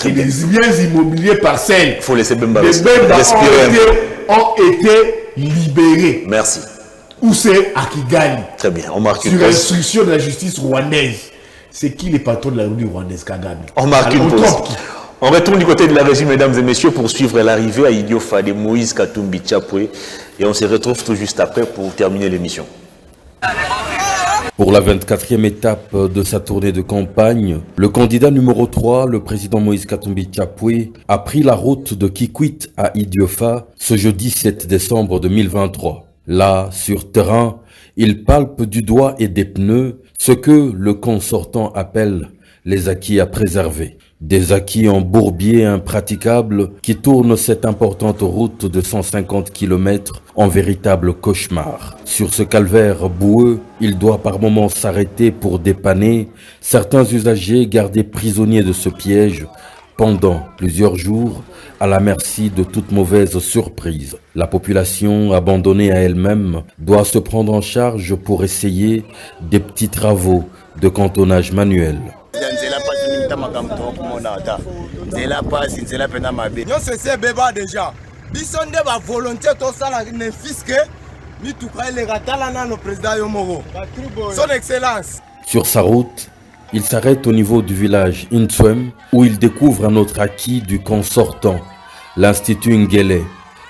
Et des biens immobiliers parcelles. Il faut laisser Bemba respirer. Ont été libérés. Merci. Où c'est à Kigali. Très bien. On marque sur instruction de la justice rwandaise. C'est qui les patrons de la rue rwandaise, Kagame? On marque une pause. On retourne du côté de la régie, mesdames et messieurs, pour suivre l'arrivée à Idiofa de Moïse Katumbi Tchapoué. Et on se retrouve tout juste après pour terminer l'émission. Pour la 24e étape de sa tournée de campagne, le candidat numéro 3, le président Moïse Katumbi Tchapoué, a pris la route de Kikwit à Idiofa ce jeudi 7 décembre 2023. Là, sur terrain, il palpe du doigt et des pneus ce que le camp sortant appelle les acquis à préserver. Des acquis en bourbier impraticables qui tournent cette importante route de 150 km en véritable cauchemar. Sur ce calvaire boueux, il doit par moments s'arrêter pour dépanner certains usagers gardés prisonniers de ce piège pendant plusieurs jours à la merci de toute mauvaise surprise. La population, abandonnée à elle-même, doit se prendre en charge pour essayer des petits travaux de cantonnage manuel. Sur sa route, il s'arrête au niveau du village Intswem où il découvre un autre acquis du camp sortant, l'Institut Ngele,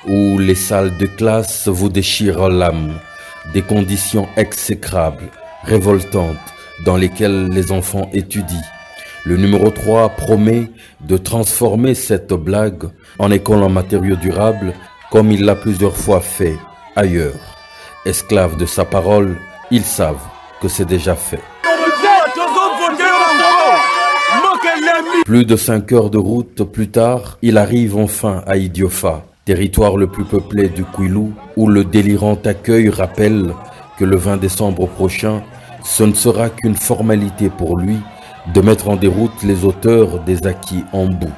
où les salles de classe vous déchirent l'âme, des conditions exécrables, révoltantes, dans lesquelles les enfants étudient. Le numéro 3 promet de transformer cette blague en école en matériaux durables comme il l'a plusieurs fois fait ailleurs. Esclaves de sa parole, ils savent que c'est déjà fait. Plus de 5 heures de route plus tard, il arrive enfin à Idiofa, territoire le plus peuplé du Kwilu, où le délirant accueil rappelle que le 20 décembre prochain, ce ne sera qu'une formalité pour lui de mettre en déroute les auteurs des acquis en bout.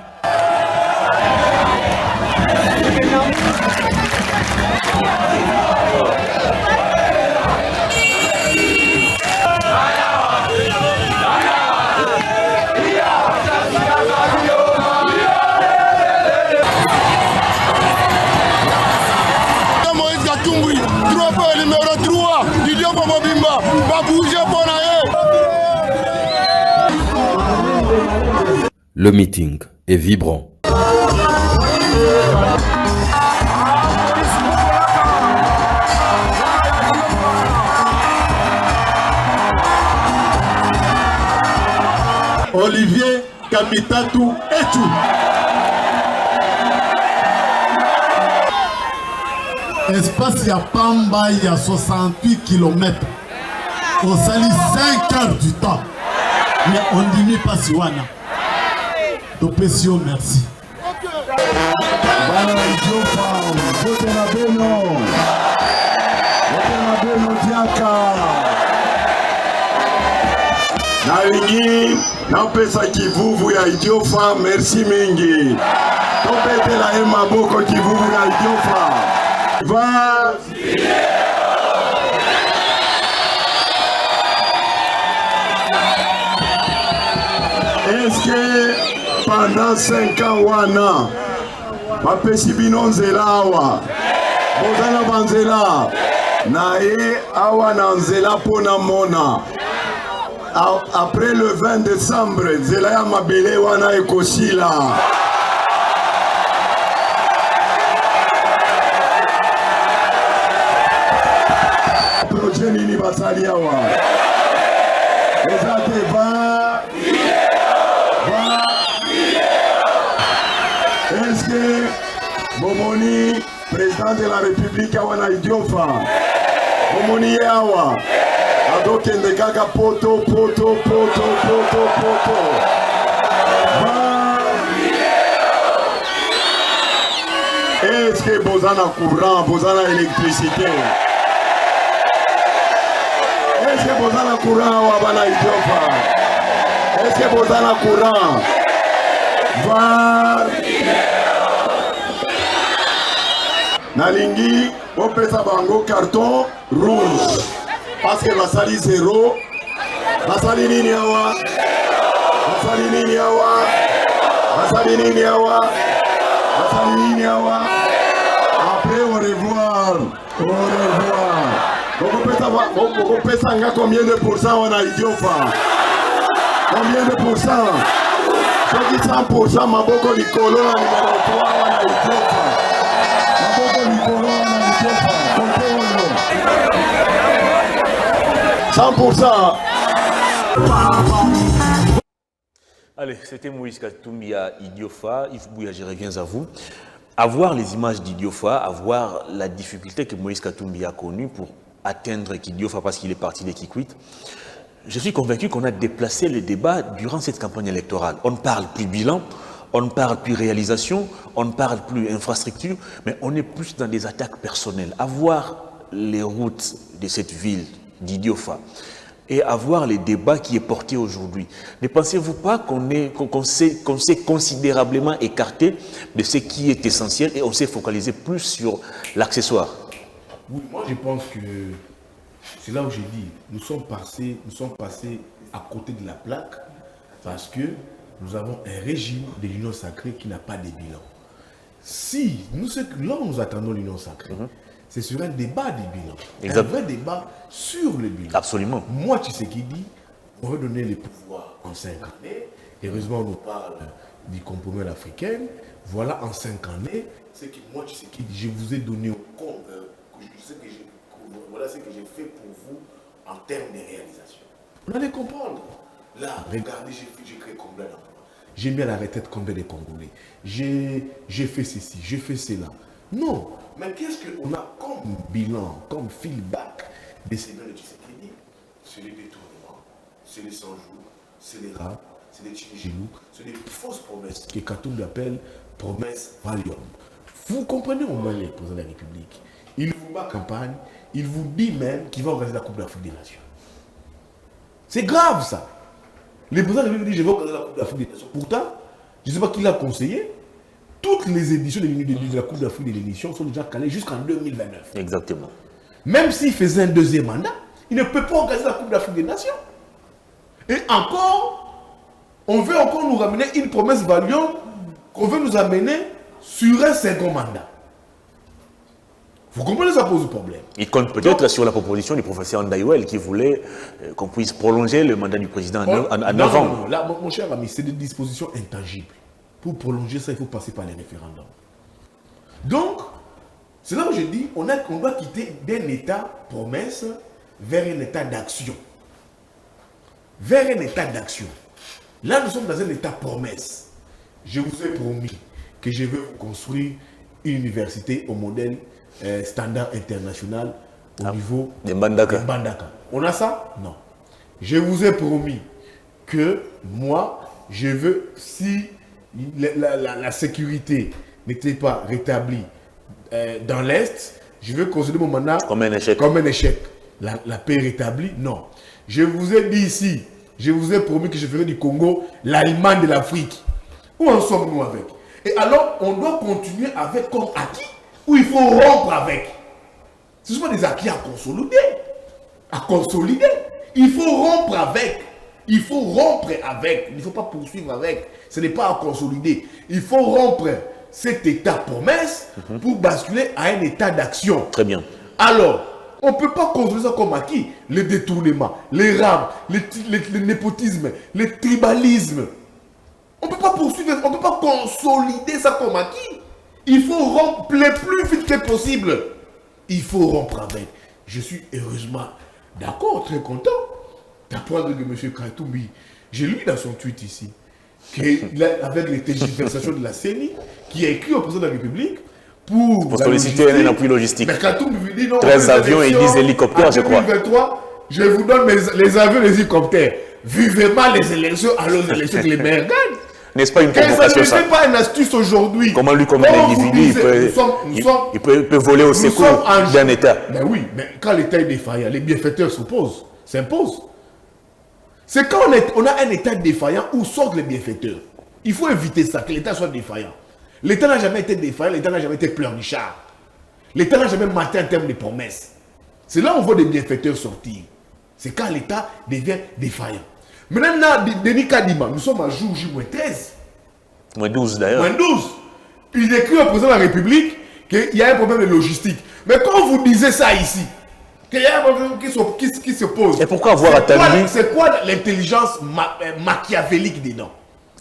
Le meeting est vibrant. Olivier Kamitatu Etu. Espace ya Pamba, il y a 68 km. On salit 5 heures du temps. Mais on ne dit pas si wana. Topesio, merci. Nalingi, napesa kivuvu ya Idiofa, merci mingi. Topetela ye maboko kivuvu ya Idiofa. Va. Est-ce que pendant 5 ans wana bapesi bino nzela awa bozala banzela na ye awa na nzela mpona mona après le 20 décembre nzela ya mabele wana ekosila projet nini basali awa eza te est-ce que bomoni président de la république awa na Idiofa bomoni ye awa adokende kaka poto est-ce que bozana courant bozana électricité est-ce que bozana courant awa bana Idiofa est-ce que bozana courant nalingi opesa bango carton rouge parce que basali zéro basali nini awa basali nini awa basali nini awa basali nini awa après au revoir okopesa nga combien de pourcents wana Idiofa combien de pourcents soki 100% maboko likolo na numéro 3 wana Idiofa maboko likolo wana Idiofa kote 100%. Allez, c'était Moïse Katumbi à Idiofa. Yves Bouya, je reviens à vous. Avoir les images d'Idiofa, avoir la difficulté que Moïse Katumbi a connue pour atteindre Idiofa parce qu'il est parti de Kikwit, je suis convaincu qu'on a déplacé le débat durant cette campagne électorale. On ne parle plus bilan, on ne parle plus réalisation, on ne parle plus infrastructure, mais on est plus dans des attaques personnelles. Avoir les routes de cette ville d'Idiofa et avoir les débats qui est porté aujourd'hui. Ne pensez-vous pas qu'on s'est considérablement écarté de ce qui est essentiel et on s'est focalisé plus sur l'accessoire? Oui, moi je pense que c'est là où j'ai dit, nous sommes passés à côté de la plaque parce que nous avons un régime de l'union sacrée qui n'a pas de bilan. Si là où nous attendons l'union sacrée, c'est sur un débat des bilans. Un vrai débat sur le bilan. Absolument. Moi, tu sais qui dit, on veut donner les pouvoirs en 5 années. Heureusement, on nous parle du compromis africain. Voilà, en 5 années, c'est que moi, tu sais qui dit, je vous ai donné au compte, voilà ce que j'ai fait pour vous en termes de réalisation. On allait comprendre. Là, regardez, j'ai créé combien d'emplois. J'ai mis à la retraite combien de Congolais. J'ai fait ceci, j'ai fait cela. Non, mais qu'est-ce qu'on a comme bilan, comme feedback de ces biens de Tshisekedi? C'est les détournements, c'est les 100 jours, c'est les rats, c'est les Tchinigilou, c'est des fausses promesses que Katumbi appelle promesses Valium. Vous comprenez au moins les présidents de la République. Il vous bat campagne, il vous dit même qu'il va organiser la Coupe d'Afrique des Nations. C'est grave ça. Les présidents de la République disent je vais organiser la Coupe d'Afrique des Nations. Pourtant, je ne sais pas qui l'a conseillé. Toutes les éditions de la Coupe d'Afrique des Nations sont déjà calées jusqu'en 2029. Exactement. Même s'il faisait un deuxième mandat, il ne peut pas organiser la Coupe d'Afrique des Nations. Et encore, on veut encore nous ramener une promesse Valium qu'on veut nous amener sur un second mandat. Vous comprenez, ça pose problème. Il compte peut-être sur la proposition du professeur Ndaïwel qui voulait qu'on puisse prolonger le mandat du président en novembre. Non, là, mon cher ami, c'est des dispositions intangibles. Pour prolonger ça, il faut passer par les référendums. Donc, c'est là où je dis, on doit quitter d'un état promesse vers un état d'action. Vers un état d'action. Là, nous sommes dans un état promesse. Je vous ai promis que je vais vous construire une université au modèle standard international au niveau de Mbandaka. On a ça? Non. Je vous ai promis que moi, je veux, si la sécurité n'était pas rétablie dans l'Est, je veux considérer mon mandat comme un échec. Comme un échec. La paix rétablie? Non. Je vous ai dit ici, je vous ai promis que je ferai du Congo l'Allemagne de l'Afrique. Où en sommes-nous avec? Et alors, on doit continuer avec comme acquis, ou il faut rompre avec. Ce sont des acquis à consolider. Il faut rompre avec. Il faut rompre avec, il ne faut pas poursuivre avec. Ce n'est pas à consolider. Il faut rompre cet état promesse pour basculer à un état d'action. Très bien. Alors, on ne peut pas construire ça comme acquis. Les détournements, les rames, le népotisme, le tribalisme. On ne peut pas poursuivre, on ne peut pas consolider ça comme acquis. Il faut rompre le plus vite que possible. Il faut rompre avec. Je suis heureusement d'accord, très content d'apprendre que M. Katumbi, j'ai lu dans son tweet ici, qu'avec les tergiversations de la CENI, qui a écrit au président de la République pour solliciter un appui logistique. Mais Katumbi dit non, 13 avions et 10 hélicoptères, je crois. 2023, je vous donne les avions et les hélicoptères. Vivement les élections, allons aux élections que les maires gagnent. N'est-ce pas une provocation, ça? Ce n'est pas une astuce aujourd'hui. Comment lui, comme un individu, il peut voler au secours d'un État? Ben oui, mais quand l'État est défaillant, les bienfaiteurs s'imposent. C'est quand on a un État défaillant où sortent les bienfaiteurs. Il faut éviter ça, que l'État soit défaillant. L'État n'a jamais été défaillant, l'État n'a jamais été pleurnichard. L'État n'a jamais menti en termes de promesses. C'est là où on voit des bienfaiteurs sortir. C'est quand l'État devient défaillant. Maintenant, Denis Kadima, nous sommes à jour J-13. Moins 12 d'ailleurs. Moins 12. Il écrit au président de la République qu'il y a un problème de logistique. Mais quand vous disiez ça ici, qu'il y a un problème qui se pose. Et pourquoi avoir attendu? C'est quoi l'intelligence machiavélique dedans?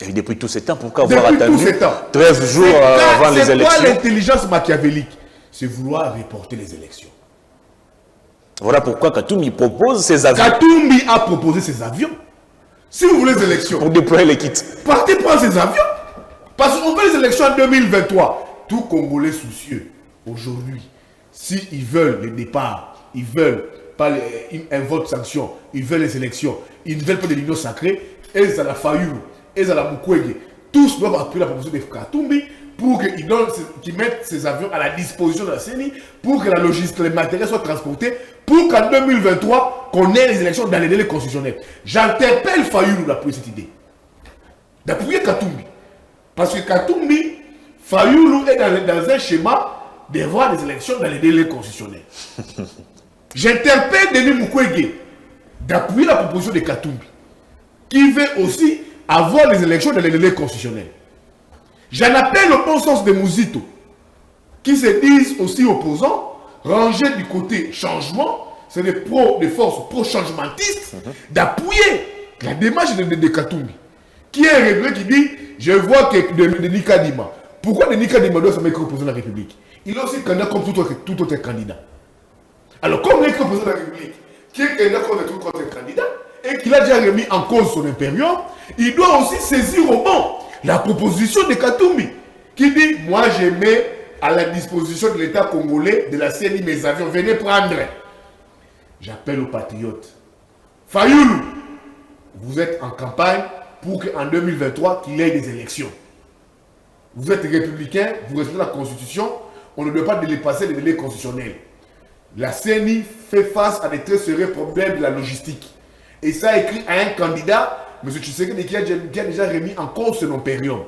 Et depuis tout ce temps, pourquoi avoir attendu 13 jours avant les élections? C'est quoi l'intelligence machiavélique? C'est vouloir reporter les élections. Voilà pourquoi Katumbi propose ses avions. Katumbi a proposé ses avions. Si vous voulez les élections, pour déployer les kits, partez prendre ces avions. Parce qu'on veut les élections en 2023. Tout Congolais soucieux, aujourd'hui, s'ils veulent le départ, ils veulent pas un vote sanction, ils veulent les élections, ils ne veulent pas de l'union sacrée, et à la Fayulu, et à la Mukwege, tous doivent appuyer la proposition de Katumbi pour qu'ils mettent ces avions à la disposition de la CENI, pour que la logistique, les matériels soient transportés, pour qu'en 2023, qu'on ait les élections dans les délais constitutionnels. J'interpelle Fayulu d'appuyer cette idée. D'appuyer Katumbi. Parce que Katumbi, Fayulu est dans un schéma de voir des élections dans les délais constitutionnels. J'interpelle Denis Mukwege d'appuyer la proposition de Katumbi, qui veut aussi avoir les élections dans les délais constitutionnels. J'en appelle au bon sens de Mouzito, qui se disent aussi opposants, rangés du côté changement, c'est des forces pro-changementistes, d'appuyer la démarche de Katumbi, qui est un regret qui dit, je vois que Denis Kadima, pourquoi Denis Kadima doit se mettre au président de la République? Il est aussi candidat comme tout autre candidat. Alors, comme il est président de la République, qui est candidat comme tout autre candidat, et qu'il a déjà remis en cause son impérium, il doit aussi saisir au bon la proposition de Katumbi, qui dit, moi je mets à la disposition de l'État congolais, de la CENI, mes avions, venez prendre. J'appelle aux patriotes. Fayulu, vous êtes en campagne pour qu'en 2023, qu'il y ait des élections. Vous êtes républicain, vous respectez la Constitution, on ne doit pas dépasser les délais constitutionnels. La CENI fait face à des très sérieux problèmes de la logistique. Et ça a écrit à un candidat, M. Tshisekedi, qui a déjà remis en cause son impérium.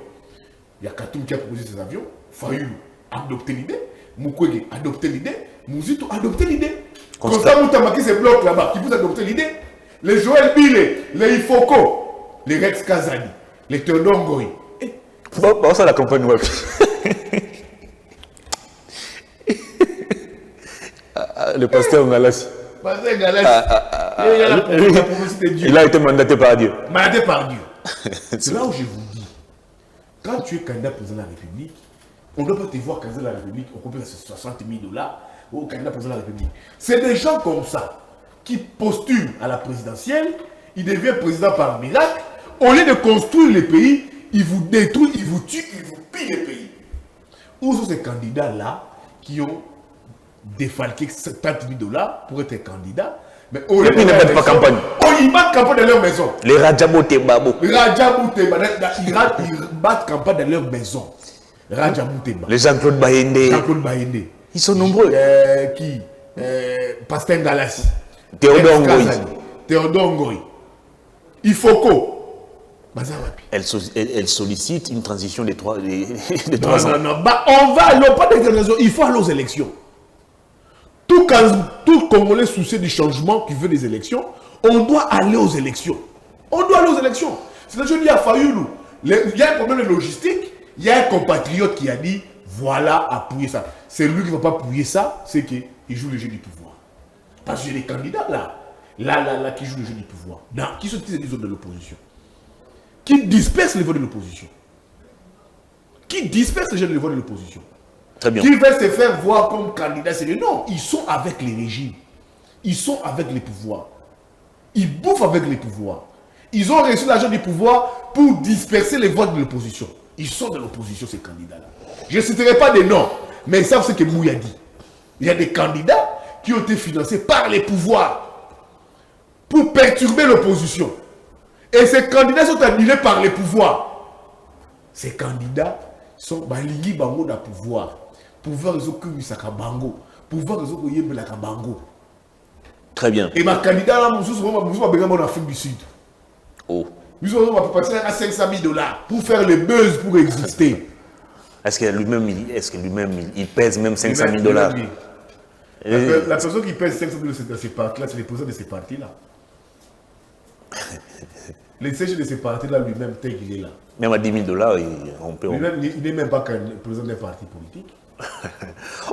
Il y a Katumbi qui a proposé ses avions, Fayulu a adopté l'idée, Mukwege a adopté l'idée, Mouzito a adopté l'idée. Constant Moutamba qui se bloque là-bas, qui vous a adopté l'idée. Les Joël Bile, les Ifoko, les Rex Kazani, les Théodore Ngoï. Bon, ça la campagne web. Le pasteur Ngalassi. Il a été mandaté par Dieu. Mandaté par Dieu. C'est là où je vous dis, quand tu es candidat président de la République, on ne doit pas te voir candidat de la République, on peut passer 60 000 $ au candidat président de la République. C'est des gens comme ça qui postulent à la présidentielle, ils deviennent président par miracle, au lieu de construire le pays, ils vous détruisent, ils vous tuent, ils vous pillent le pays. Où sont ces candidats-là qui ont défalqué 70 000 $ pour être candidats, mais ils ne battent pas campagne. Ils battent campagne dans leur maison. Les Rajabouté Babo. Les Rajabouté Babo, ils battent campagne dans leur maison. Rajabouté Babo. Les Jean-Claude Bayende. Jean-Claude Bayende. Ils sont nombreux. Qui Pasteur Ngalassi. Théodore Ngoï. Théodore Ngoï. Ifoko. Elle sollicite une transition de 3 ans. Non. On va aller, pas de transition, il faut aller aux élections. Tout Congolais soucieux du changement qui veut des élections, on doit aller aux élections. On doit aller aux élections. C'est je dis à Fayoulou, il y a un problème de logistique, il y a un compatriote qui a dit, voilà, appuyez ça. C'est lui qui ne va pas appuyer ça, c'est qu'il joue le jeu du pouvoir. Parce qu'il y a des candidats là, qui jouent le jeu du pouvoir. Non, qui sont les autres de l'opposition. Qui dispersent les voix de l'opposition. Qui dispersent les voix de l'opposition. Très bien. Qui veulent se faire voir comme candidats. Non, ils sont avec les régimes. Ils sont avec les pouvoirs. Ils bouffent avec les pouvoirs. Ils ont reçu l'argent du pouvoir pour disperser les voix de l'opposition. Ils sont de l'opposition, ces candidats-là. Je ne citerai pas des noms, mais ils savent ce que Mouya dit. Il y a des candidats qui ont été financés par les pouvoirs pour perturber l'opposition. Et ces candidats sont annulés par les pouvoirs. Ces candidats sont balingi bango da pouvoir. Pouvoir ils ont que ça bango. Pouvoir ils ont que yembe la bango. Très bien. Et ma candidat là, nous sommes en Afrique du Sud. Oh. Nous avons passer à 500 000 $ pour faire le buzz pour exister. Est-ce que lui-même, il pèse même 500 000 $? La personne qui pèse 500 000 $, c'est ces partis-là, c'est les présidents de ces partis-là. Les sièges de ces partis-là, lui-même, tel qu'il est là. Même à 10 000 $, on peut... Il n'est même pas président d'un parti politique.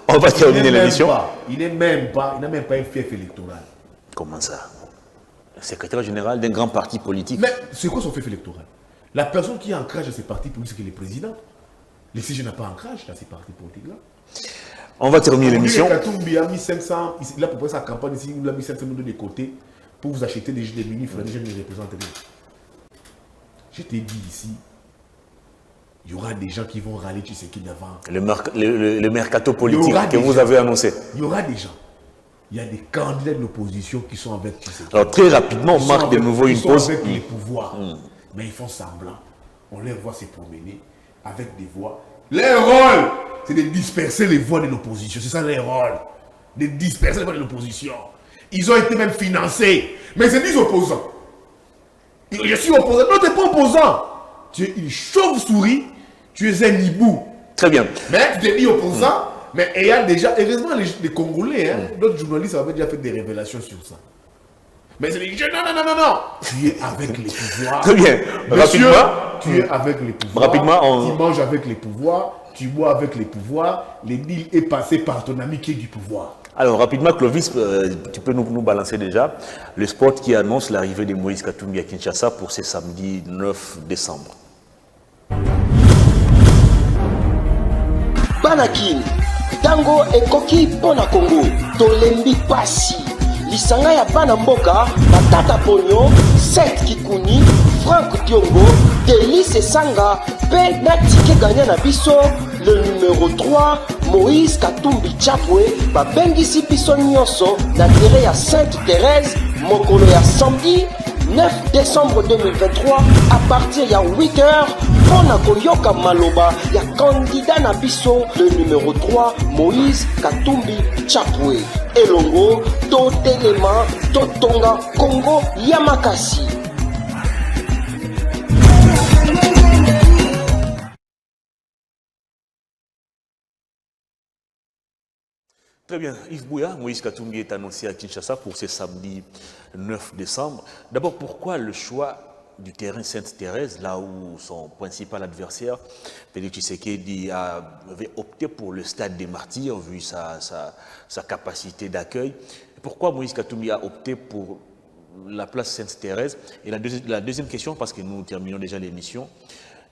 On va terminer l'émission. Il n'a même pas un fief électoral. Comment ça? Secrétaire général d'un grand parti politique. Mais c'est quoi son fief électoral? La personne qui est ancrage dans ces partis politiques, c'est le président. Les sièges n'a pas ancrage dans ces partis politiques-là. On va terminer l'émission. Katumbi a mis 500, il a proposé sa campagne ici, il a mis 500 000 $ de côté pour vous acheter des ministres, des jeunes ne représentent rien. Je t'ai dit ici, il y aura des gens qui vont râler Tshisekedi d'avant. Le mercato politique que vous avez annoncé. Il y aura des gens. Il y a des candidats de l'opposition qui sont avec Tshisekedi. Alors très rapidement, on marque de nouveau une pause. Ils sont avec les pouvoirs. Mais ils font semblant. On les voit se promener avec des voix. Leur rôle, c'est de disperser les voix de l'opposition. C'est ça leur rôle. De disperser les voix de l'opposition. Ils ont été même financés. Mais c'est des opposants. Je suis opposant. Non, tu n'es pas opposant. Tu es une chauve-souris. Tu es un hibou. Très bien. Mais tu t'es dit opposant. Mais il y a déjà, heureusement, les Congolais, d'autres journalistes avaient déjà fait des révélations sur ça. Mais c'est des gens, non. Tu es avec les pouvoirs. Très bien. Monsieur, rapidement. Tu es avec les pouvoirs. Rapidement, tu manges avec les pouvoirs. Tu bois avec les pouvoirs. Le deal est passé par ton ami qui est du pouvoir. Alors, rapidement, Clovis, tu peux nous balancer déjà le spot qui annonce l'arrivée de Moïse Katumbi à Kinshasa pour ce samedi 9 décembre. Banakin, Tango ekoki pona Congo, tolembi pasi. Lisanga ya bana mboka, Matata Ponyo, Seth Kikuni, Franck Diongo, Délice Sanga, pe Natike Gagna na biso, le numéro 3, Moïse Katumbi Chapwe, babengisi biso nyonso na terre ya Sainte-Thérèse, mokolo ya samedi 9 décembre 2023 à partir ya 8h pona koyoka maloba ya candidat na biso le numéro 3 Moïse Katumbi Chapwe elongo totelema totonga Congo ya makasi. Très bien. Yves Bouya, Moïse Katumbi est annoncé à Kinshasa pour ce samedi 9 décembre. D'abord, pourquoi le choix du terrain Sainte-Thérèse, là où son principal adversaire, Félix Tshisekedi, avait opté pour le stade des Martyrs, vu sa capacité d'accueil. Pourquoi Moïse Katumbi a opté pour la place Sainte-Thérèse? Et la deuxième question, parce que nous terminons déjà l'émission,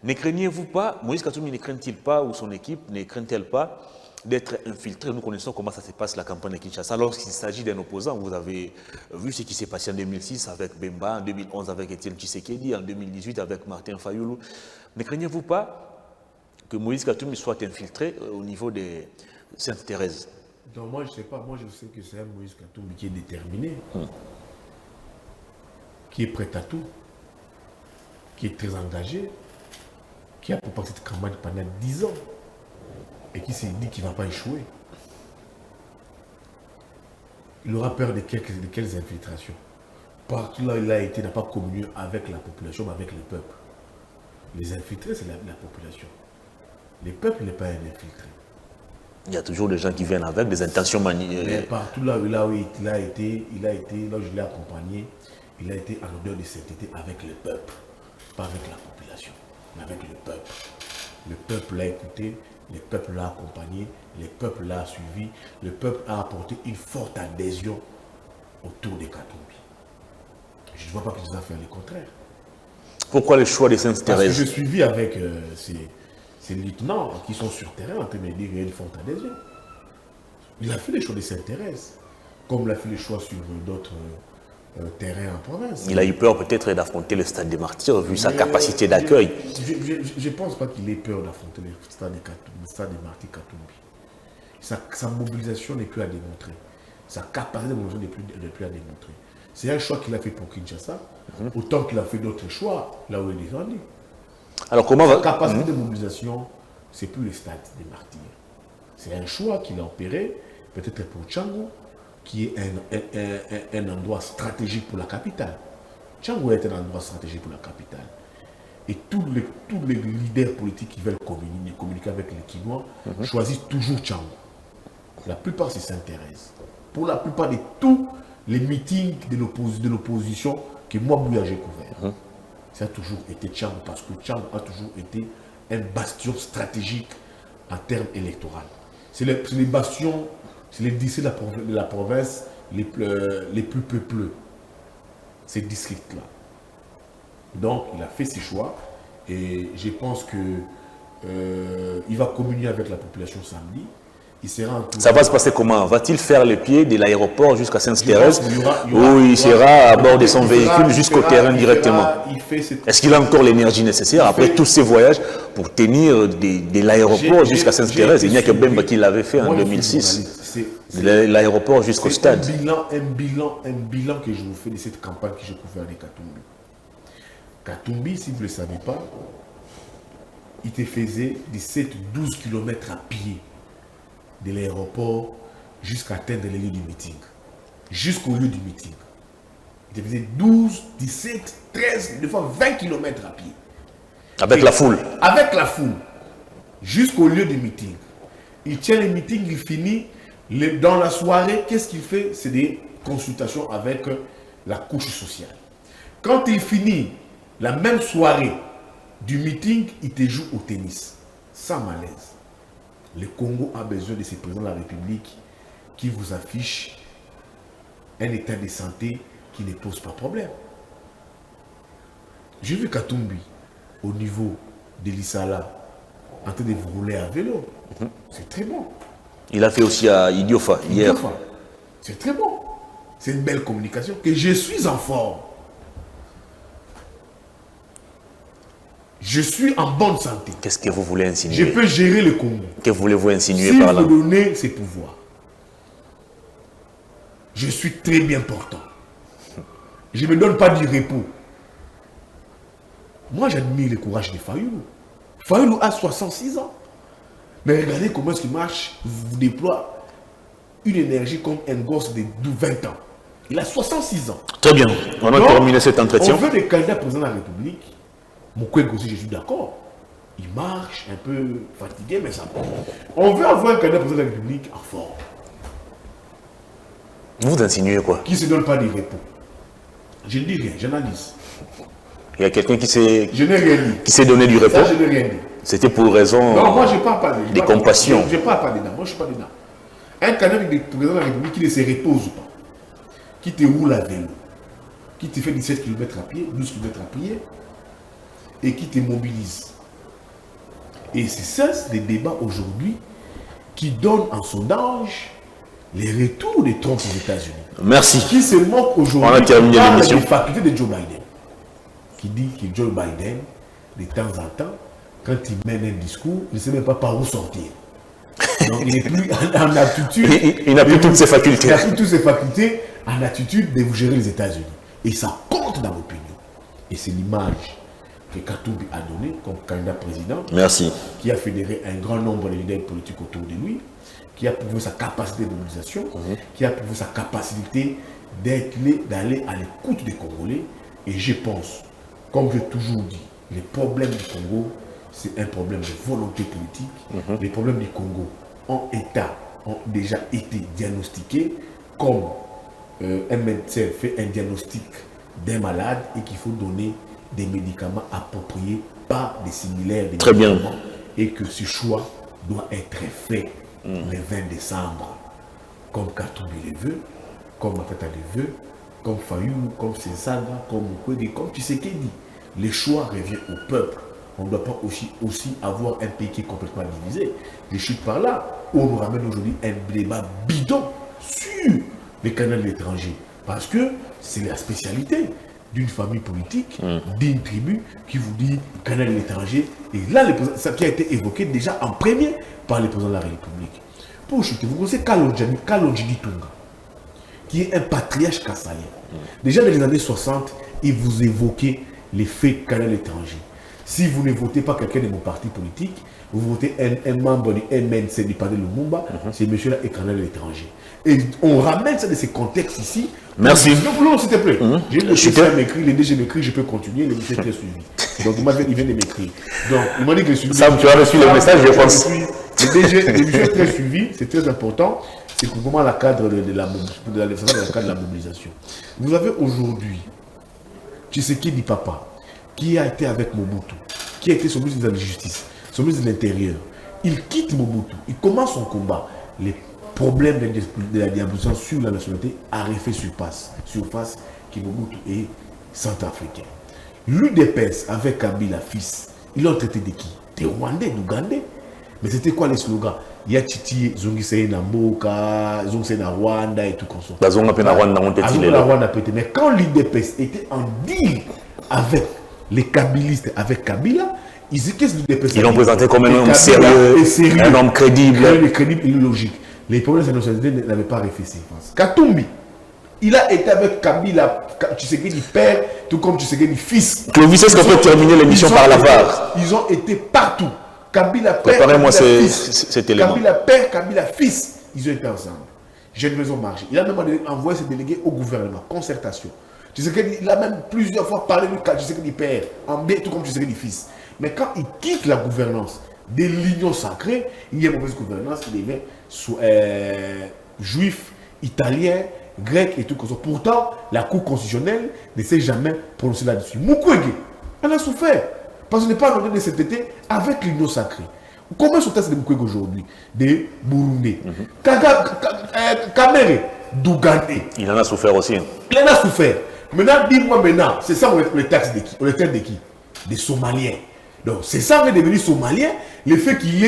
ne craignez-vous pas, Moïse Katumbi ne craint-il pas, ou son équipe ne craint-elle pas d'être infiltré? Nous connaissons comment ça se passe la campagne de Kinshasa. Lorsqu'il s'agit d'un opposant, vous avez vu ce qui s'est passé en 2006 avec Bemba, en 2011 avec Étienne Tshisekedi, en 2018 avec Martin Fayoulou. Ne craignez-vous pas que Moïse Katumbi soit infiltré au niveau de Sainte-Thérèse? Non, moi je ne sais pas. Moi je sais que c'est un Moïse Katumbi qui est déterminé, qui est prêt à tout, qui est très engagé, qui a préparé cette campagne pendant 10 ans. Et qui s'est dit qu'il ne va pas échouer. Il aura peur de quelles infiltrations. Partout là où il a été, il n'a pas communié avec la population, mais avec le peuple. Les infiltrés, c'est la population. Le peuple n'est pas un infiltré. Il y a toujours des gens qui viennent avec des intentions Mais partout là où il a été, là où je l'ai accompagné, il a été en odeur de sainteté avec le peuple, pas avec la population, mais avec le peuple. Le peuple l'a écouté, le peuple l'a accompagné, le peuple l'a suivi, le peuple a apporté une forte adhésion autour de Katumbi. Je ne vois pas qu'ils ont fait le contraire. Pourquoi le choix de Parce que Sainte-Thérèse? je suivi avec ces lieutenants qui sont sur terrain en train de dire qu'il y a une forte adhésion. Il a fait les choix de Sainte-Thérèse, comme il a fait les choix sur d'autres terrains en province. Il a eu peur peut-être d'affronter le stade des martyrs, vu sa capacité d'accueil. Je ne pense pas qu'il ait peur d'affronter le stade des martyrs Katumbi. Sa mobilisation n'est plus à démontrer. Sa capacité de mobilisation n'est plus à démontrer. C'est un choix qu'il a fait pour Kinshasa, autant qu'il a fait d'autres choix là où il est descendu. Alors comment Sa va... capacité de mobilisation, c'est plus le stade des martyrs. C'est un choix qu'il a opéré, peut-être pour Tchango, qui est un endroit stratégique pour la capitale. Tchango est un endroit stratégique pour la capitale. Et tous les leaders politiques qui veulent communiquer avec les Kinois choisissent toujours Tchango. La plupart, c'est Sainte-Thérèse. Pour la plupart de tous les meetings de l'opposition que moi, Bouya, j'ai couvert, ça a toujours été Tchango, parce que Tchango a toujours été un bastion stratégique en termes électoraux. C'est les bastions, c'est les districts de la province les plus peupleux, ces districts-là. Donc, il a fait ses choix et je pense que il va communier avec la population samedi. Il sera Ça va se passer comment? Va-t-il faire le pied de l'aéroport jusqu'à Sainte-Thérèse ou il sera sera à bord de son véhicule jusqu'au terrain directement? Est-ce qu'il a encore l'énergie nécessaire après tous ces voyages pour tenir de l'aéroport jusqu'à Sainte-Thérèse? Il n'y a que Bemba qui l'avait fait en 2006. De l'aéroport jusqu'au stade. Un bilan que je vous fais de cette campagne que j'ai couvert de Katumbi. Katumbi, si vous ne le savez pas, il te faisait 17-12 km à pied de l'aéroport jusqu'à atteindre le lieu du meeting. Jusqu'au lieu du meeting. Il te faisait 12, 17, 13, des fois 20 km à pied. Avec la foule. Avec la foule. Jusqu'au lieu du meeting. Il tient le meeting, il finit. Dans la soirée, qu'est-ce qu'il fait? C'est des consultations avec la couche sociale. Quand il finit la même soirée du meeting, il te joue au tennis. Sans malaise. Le Congo a besoin de ce président de la République qui vous affiche un état de santé qui ne pose pas problème. J'ai vu Katumbi au niveau de l'Issala en train de vous rouler à vélo. C'est très bon. Il a fait aussi à Idiofa hier. C'est très bon. C'est une belle communication que je suis en forme. Je suis en bonne santé. Qu'est-ce que vous voulez insinuer? Je peux gérer le Congo. Que voulez-vous insinuer Si par là? vous donnez ces pouvoirs, je suis très bien portant. Je ne me donne pas du repos. Moi, j'admire le courage de Fayoulou. Fayoulou a 66 ans. Mais regardez comment est-ce qu'il marche, vous déploie une énergie comme un gosse de 20 ans. Il a 66 ans. Très bien. On a terminé cet entretien. On veut des candidats président de la République. Mokweg aussi, je suis d'accord. Il marche un peu fatigué, mais ça va. On veut avoir un candidat président de la République en forme. Vous insinuez quoi? Qui ne se donne pas des repos. Je ne dis rien, j'analyse. Il y a quelqu'un qui s'est Je n'ai rien dit. qui s'est donné du repos. Ça, je n'ai rien dit. C'était pour raison Non, moi, je ne parle pas de compassion. Je ne parle pas dedans. Moi, je ne suis pas dedans. Un candidat président de la République qui ne se repose pas, qui te roule à vélo, qui te fait 17 km à pied, 12 km à pied, et qui te mobilise. Et c'est ça, les débats aujourd'hui qui donnent en sondage les retours des Trump aux États-Unis. Merci. Qui se moque aujourd'hui On a terminé par l'émission. les facultés de Joe Biden. Qui dit que Joe Biden, de temps en temps, quand il mène un discours, il ne sait même pas par où sortir. Donc il n'est plus en attitude. Il n'a plus toutes ses facultés. Il n'a plus toutes ses facultés en attitude de vous gérer les États-Unis. Et ça compte dans l'opinion. Et c'est l'image que Katumbi a donnée comme candidat président. Merci. Qui a fédéré un grand nombre de leaders politiques autour de lui, qui a prouvé sa capacité de mobilisation, qui a prouvé sa capacité d'aller à l'écoute des Congolais. Et je pense, comme j'ai toujours dit, les problèmes du Congo, c'est un problème de volonté politique. Les problèmes du Congo ont déjà été diagnostiqués, comme un médecin fait un diagnostic d'un malade et qu'il faut donner des médicaments appropriés, pas des similaires. Des Très bien. Et que ce choix doit être fait le 20 décembre. Comme Katumbi le veut, comme Matata le veut, comme Fayou, comme Sensaga, comme Mukwege, comme Tshisekedi. Le choix revient au peuple. On ne doit pas aussi avoir un pays qui est complètement divisé. Je chute par là. On nous ramène aujourd'hui un débat bidon sur les canaux de l'étranger. Parce que c'est la spécialité d'une famille politique, d'une tribu qui vous dit canal de l'étranger. Et là, ça qui a été évoqué déjà en premier par le président de la République. Pour chuter, vous connaissez Kalonjidi Tunga, qui est un patriarche kassaïen. Déjà dans les années 60, il vous évoquait les faits canal de l'étranger. Si vous ne votez pas quelqu'un de mon parti politique, vous votez un membre du MNC du parti de Lumumba, c'est monsieur-là est canal de l'étranger. Et on ramène ça de ces contextes ici. Merci. Donc, non, s'il te plaît. J'ai le monsieur m'écrit, les DG m'écrit, je peux continuer, les monsieur est très suivi. Donc, il vient de m'écrire. Donc, il m'a dit que je suis. Sam, tu as reçu le message, je pense. Les DG est très suivi, c'est très important. C'est comment la cadre de la mobilisation. Vous avez aujourd'hui Tshisekedi Papa, qui a été avec Mobutu, qui a été son ministre de la Justice, son ministre de l'Intérieur. Il quitte Mobutu, il commence son combat. Les problèmes de la diabolisation sur la nationalité a refait surface qui Mobutu est centrafricain. L'UDPS avec Kabila fils, ils l'ont traité de qui? Des Rwandais, d'Ougandais. Mais c'était quoi les slogans? Il y a Titi, Zongisei na Mboka, Zongisei na Rwanda et tout comme ça. Mais quand l'UDPS était en deal avec les kabylistes, avec Kabila, ils l'ont présenté comme un homme sérieux, un homme crédible. Crédible et logique. Les problèmes de la nationalité n'avaient pas réfléchi. Katumbi, il a été avec Kabila, Tshisekedi père, tout comme Tshisekedi fils. Clovis, est-ce qu'on peut terminer l'émission par la VAR? Ils ont été partout. Kabila père, préparez-moi cet élément. Kabila père, Kabila fils, ils ont été ensemble. J'ai une maison marché. Il a même envoyé ses délégués au gouvernement, concertation. Il a même plusieurs fois parlé de Tshisekedi père, en bien, tout comme Tshisekedi fils. Mais quand il quitte la gouvernance de l'union sacrée, il y a une mauvaise gouvernance, il devient juif, italien, grec et tout comme ça. Pourtant, la Cour constitutionnelle ne s'est jamais prononcée là-dessus. Mukwege, elle a souffert. Parce qu'on n'est pas en train de cet été avec l'union sacrée. Comment sont les de Mukwege aujourd'hui? Des Burundais. Kamere, d'Ougandais. Il en a souffert aussi. Il en a souffert. Maintenant, dis-moi maintenant, c'est ça les taxes de qui? On les traite de qui? Des Somaliens. Donc, c'est ça qui est devenu Somalien, le fait qu'il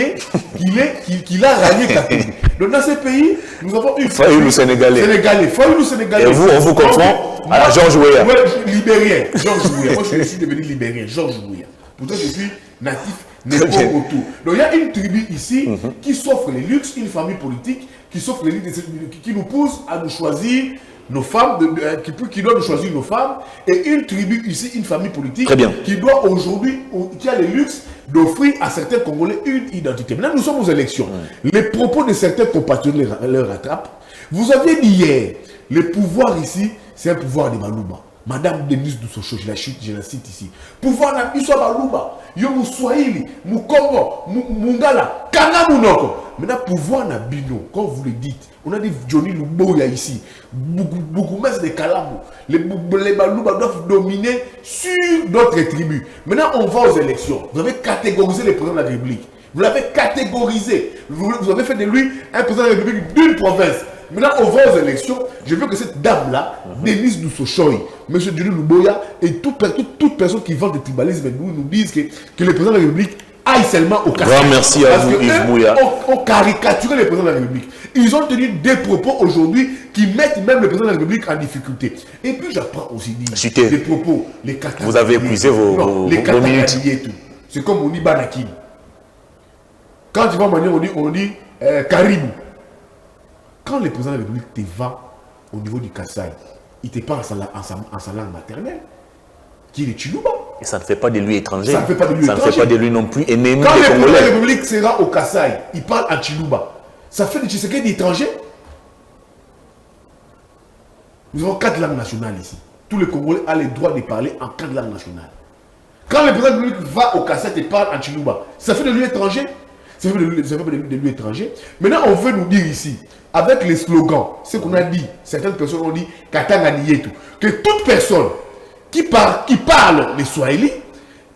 a rallié Katumbi. Donc, dans ces pays, nous avons eu Fayou Sénégalais. Sénégalais. Et vous, on vous confond à Georges Weah. Moi, libérien, Georges Weah. Moi, je suis devenu libérien, Georges Weah. Pourtant, je suis natif, né autour. Donc, il y a une tribu ici qui s'offre les luxes, une famille politique qui s'offre les luxes, qui nous pousse à nous choisir nos femmes, qui doit nous choisir nos femmes, et une tribu ici, une famille politique, qui doit aujourd'hui, qui a le luxe d'offrir à certains Congolais une identité. Maintenant, nous sommes aux élections. Les propos de certains compatriotes leur rattrapent. Vous aviez dit hier, le pouvoir ici, c'est un pouvoir de Malouba. Madame Denise Dousocho, je la cite ici. Pouvoir na biso Malouba, yo Mouswahili, Moukongo, Mungala, Kanga Mounoko. Maintenant, pouvoir na bino, comme vous le dites, on a dit Johnny Luboya ici, beaucoup de Kalamou. Les Malouba doivent dominer sur d'autres tribus. Maintenant, on va aux élections. Vous avez catégorisé le président de la République. Vous l'avez catégorisé. Vous avez fait de lui un président de la République d'une province. Maintenant, on va aux élections. Je veux que cette dame-là, Denise Dousochoy, M. Johnny Luboya, et toute personne qui vend le tribalisme nous disent que le président de la République aille seulement au Kassai. Grand merci à vous, Yves Mouya. On caricaturé le président de la République. Ils ont tenu des propos aujourd'hui qui mettent même le président de la République en difficulté. Et puis j'apprends aussi des propos, les Katangaliers. Vous avez épuisé vos minutes. C'est comme on dit Banakin. Quand tu vas manier, on dit Caribou. Quand le président de la République te va au niveau du Kassai, il te parle en sa langue maternelle, qui est le Chiluba. Et ça ne fait pas de lui étranger. Ça ne fait pas de lui étranger. Ça ne fait pas de lui non plus ennemi. Quand le président de la République sera au Kassai, il parle en Chiluba. Ça fait de Tshisekedi étranger. Nous avons 4 langues nationales ici. Tous les Congolais ont le droit de parler en 4 langues nationales. Quand le président de la République va au Kassai et parle en Chiluba, ça fait de lui étranger. Ça fait de lui étranger. Maintenant, on veut nous dire ici, avec les slogans, ce qu'on a dit, certaines personnes ont dit Katanga Nietu, que toute personne qui parle le Swahili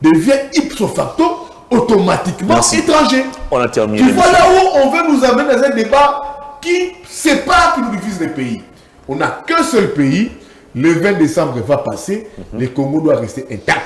devient ipso facto automatiquement étranger. On a terminé. Tu vois là où on veut nous amener dans un débat qui sépare, qui nous divise les pays. On n'a qu'un seul pays. Le 20 décembre va passer. Le Congo doit rester intact.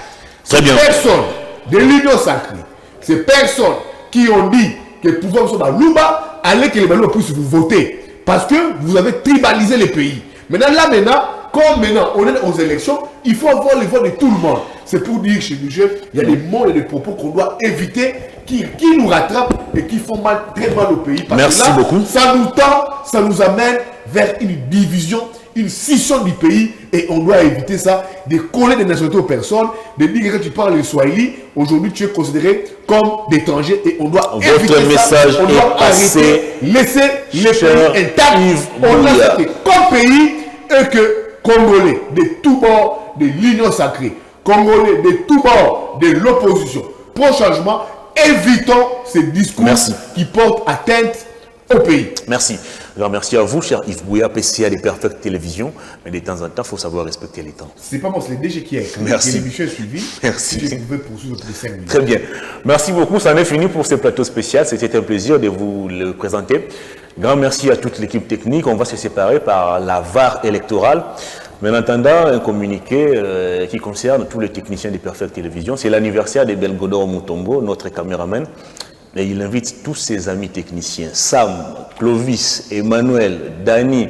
Très bien. Personne de l'Union sacrée, ces personnes qui ont dit que le pouvoir sont dans l'Ouba, allez que les Balouba puissent vous voter. Parce que vous avez tribalisé les pays. Maintenant, comme maintenant on est aux élections, il faut avoir le vote de tout le monde. C'est pour dire chez nous, il y a des mots et des propos qu'on doit éviter qui nous rattrapent et qui font mal, très mal au pays. Parce Merci que là, beaucoup. Ça nous tend, ça nous amène vers une division, une scission du pays et on doit éviter ça, de coller des nationalités aux personnes, de dire que tu parles le Swahili, aujourd'hui tu es considéré comme d'étranger et on doit éviter Votre message ça, on doit arrêter, laisser les pays intacts. On a été comme pays et que Congolais de tous bords de l'Union sacrée, Congolais de tous bords de l'opposition, pro-changement, évitons ces discours qui portent atteinte au pays. Merci. Alors merci à vous, cher Yves Bouya, PCA des Perfect Télévisions. Mais de temps en temps, il faut savoir respecter les temps. C'est pas moi, c'est le DG qui a écrit. Merci. L'émission est suivie. Merci. Je pouvais poursuivre plus de 5 minutes. Très bien. Merci beaucoup. Ça en est fini pour ce plateau spécial. C'était un plaisir de vous le présenter. Grand merci à toute l'équipe technique. On va se séparer par la VAR électorale. Mais en attendant, un communiqué qui concerne tous les techniciens des Perfect Télévisions. C'est l'anniversaire de Belgodor Mutombo, notre caméraman. Et il invite tous ses amis techniciens, Sam, Clovis, Emmanuel, Dani,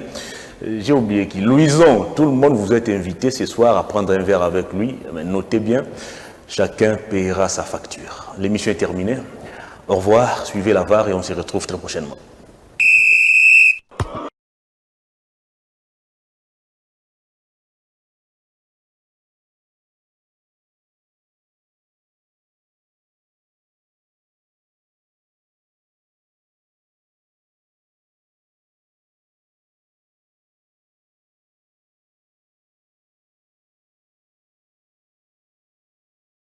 j'ai oublié qui, Louison, tout le monde vous êtes invités ce soir à prendre un verre avec lui. Mais notez bien, chacun paiera sa facture. L'émission est terminée. Au revoir, suivez la VAR et on se retrouve très prochainement.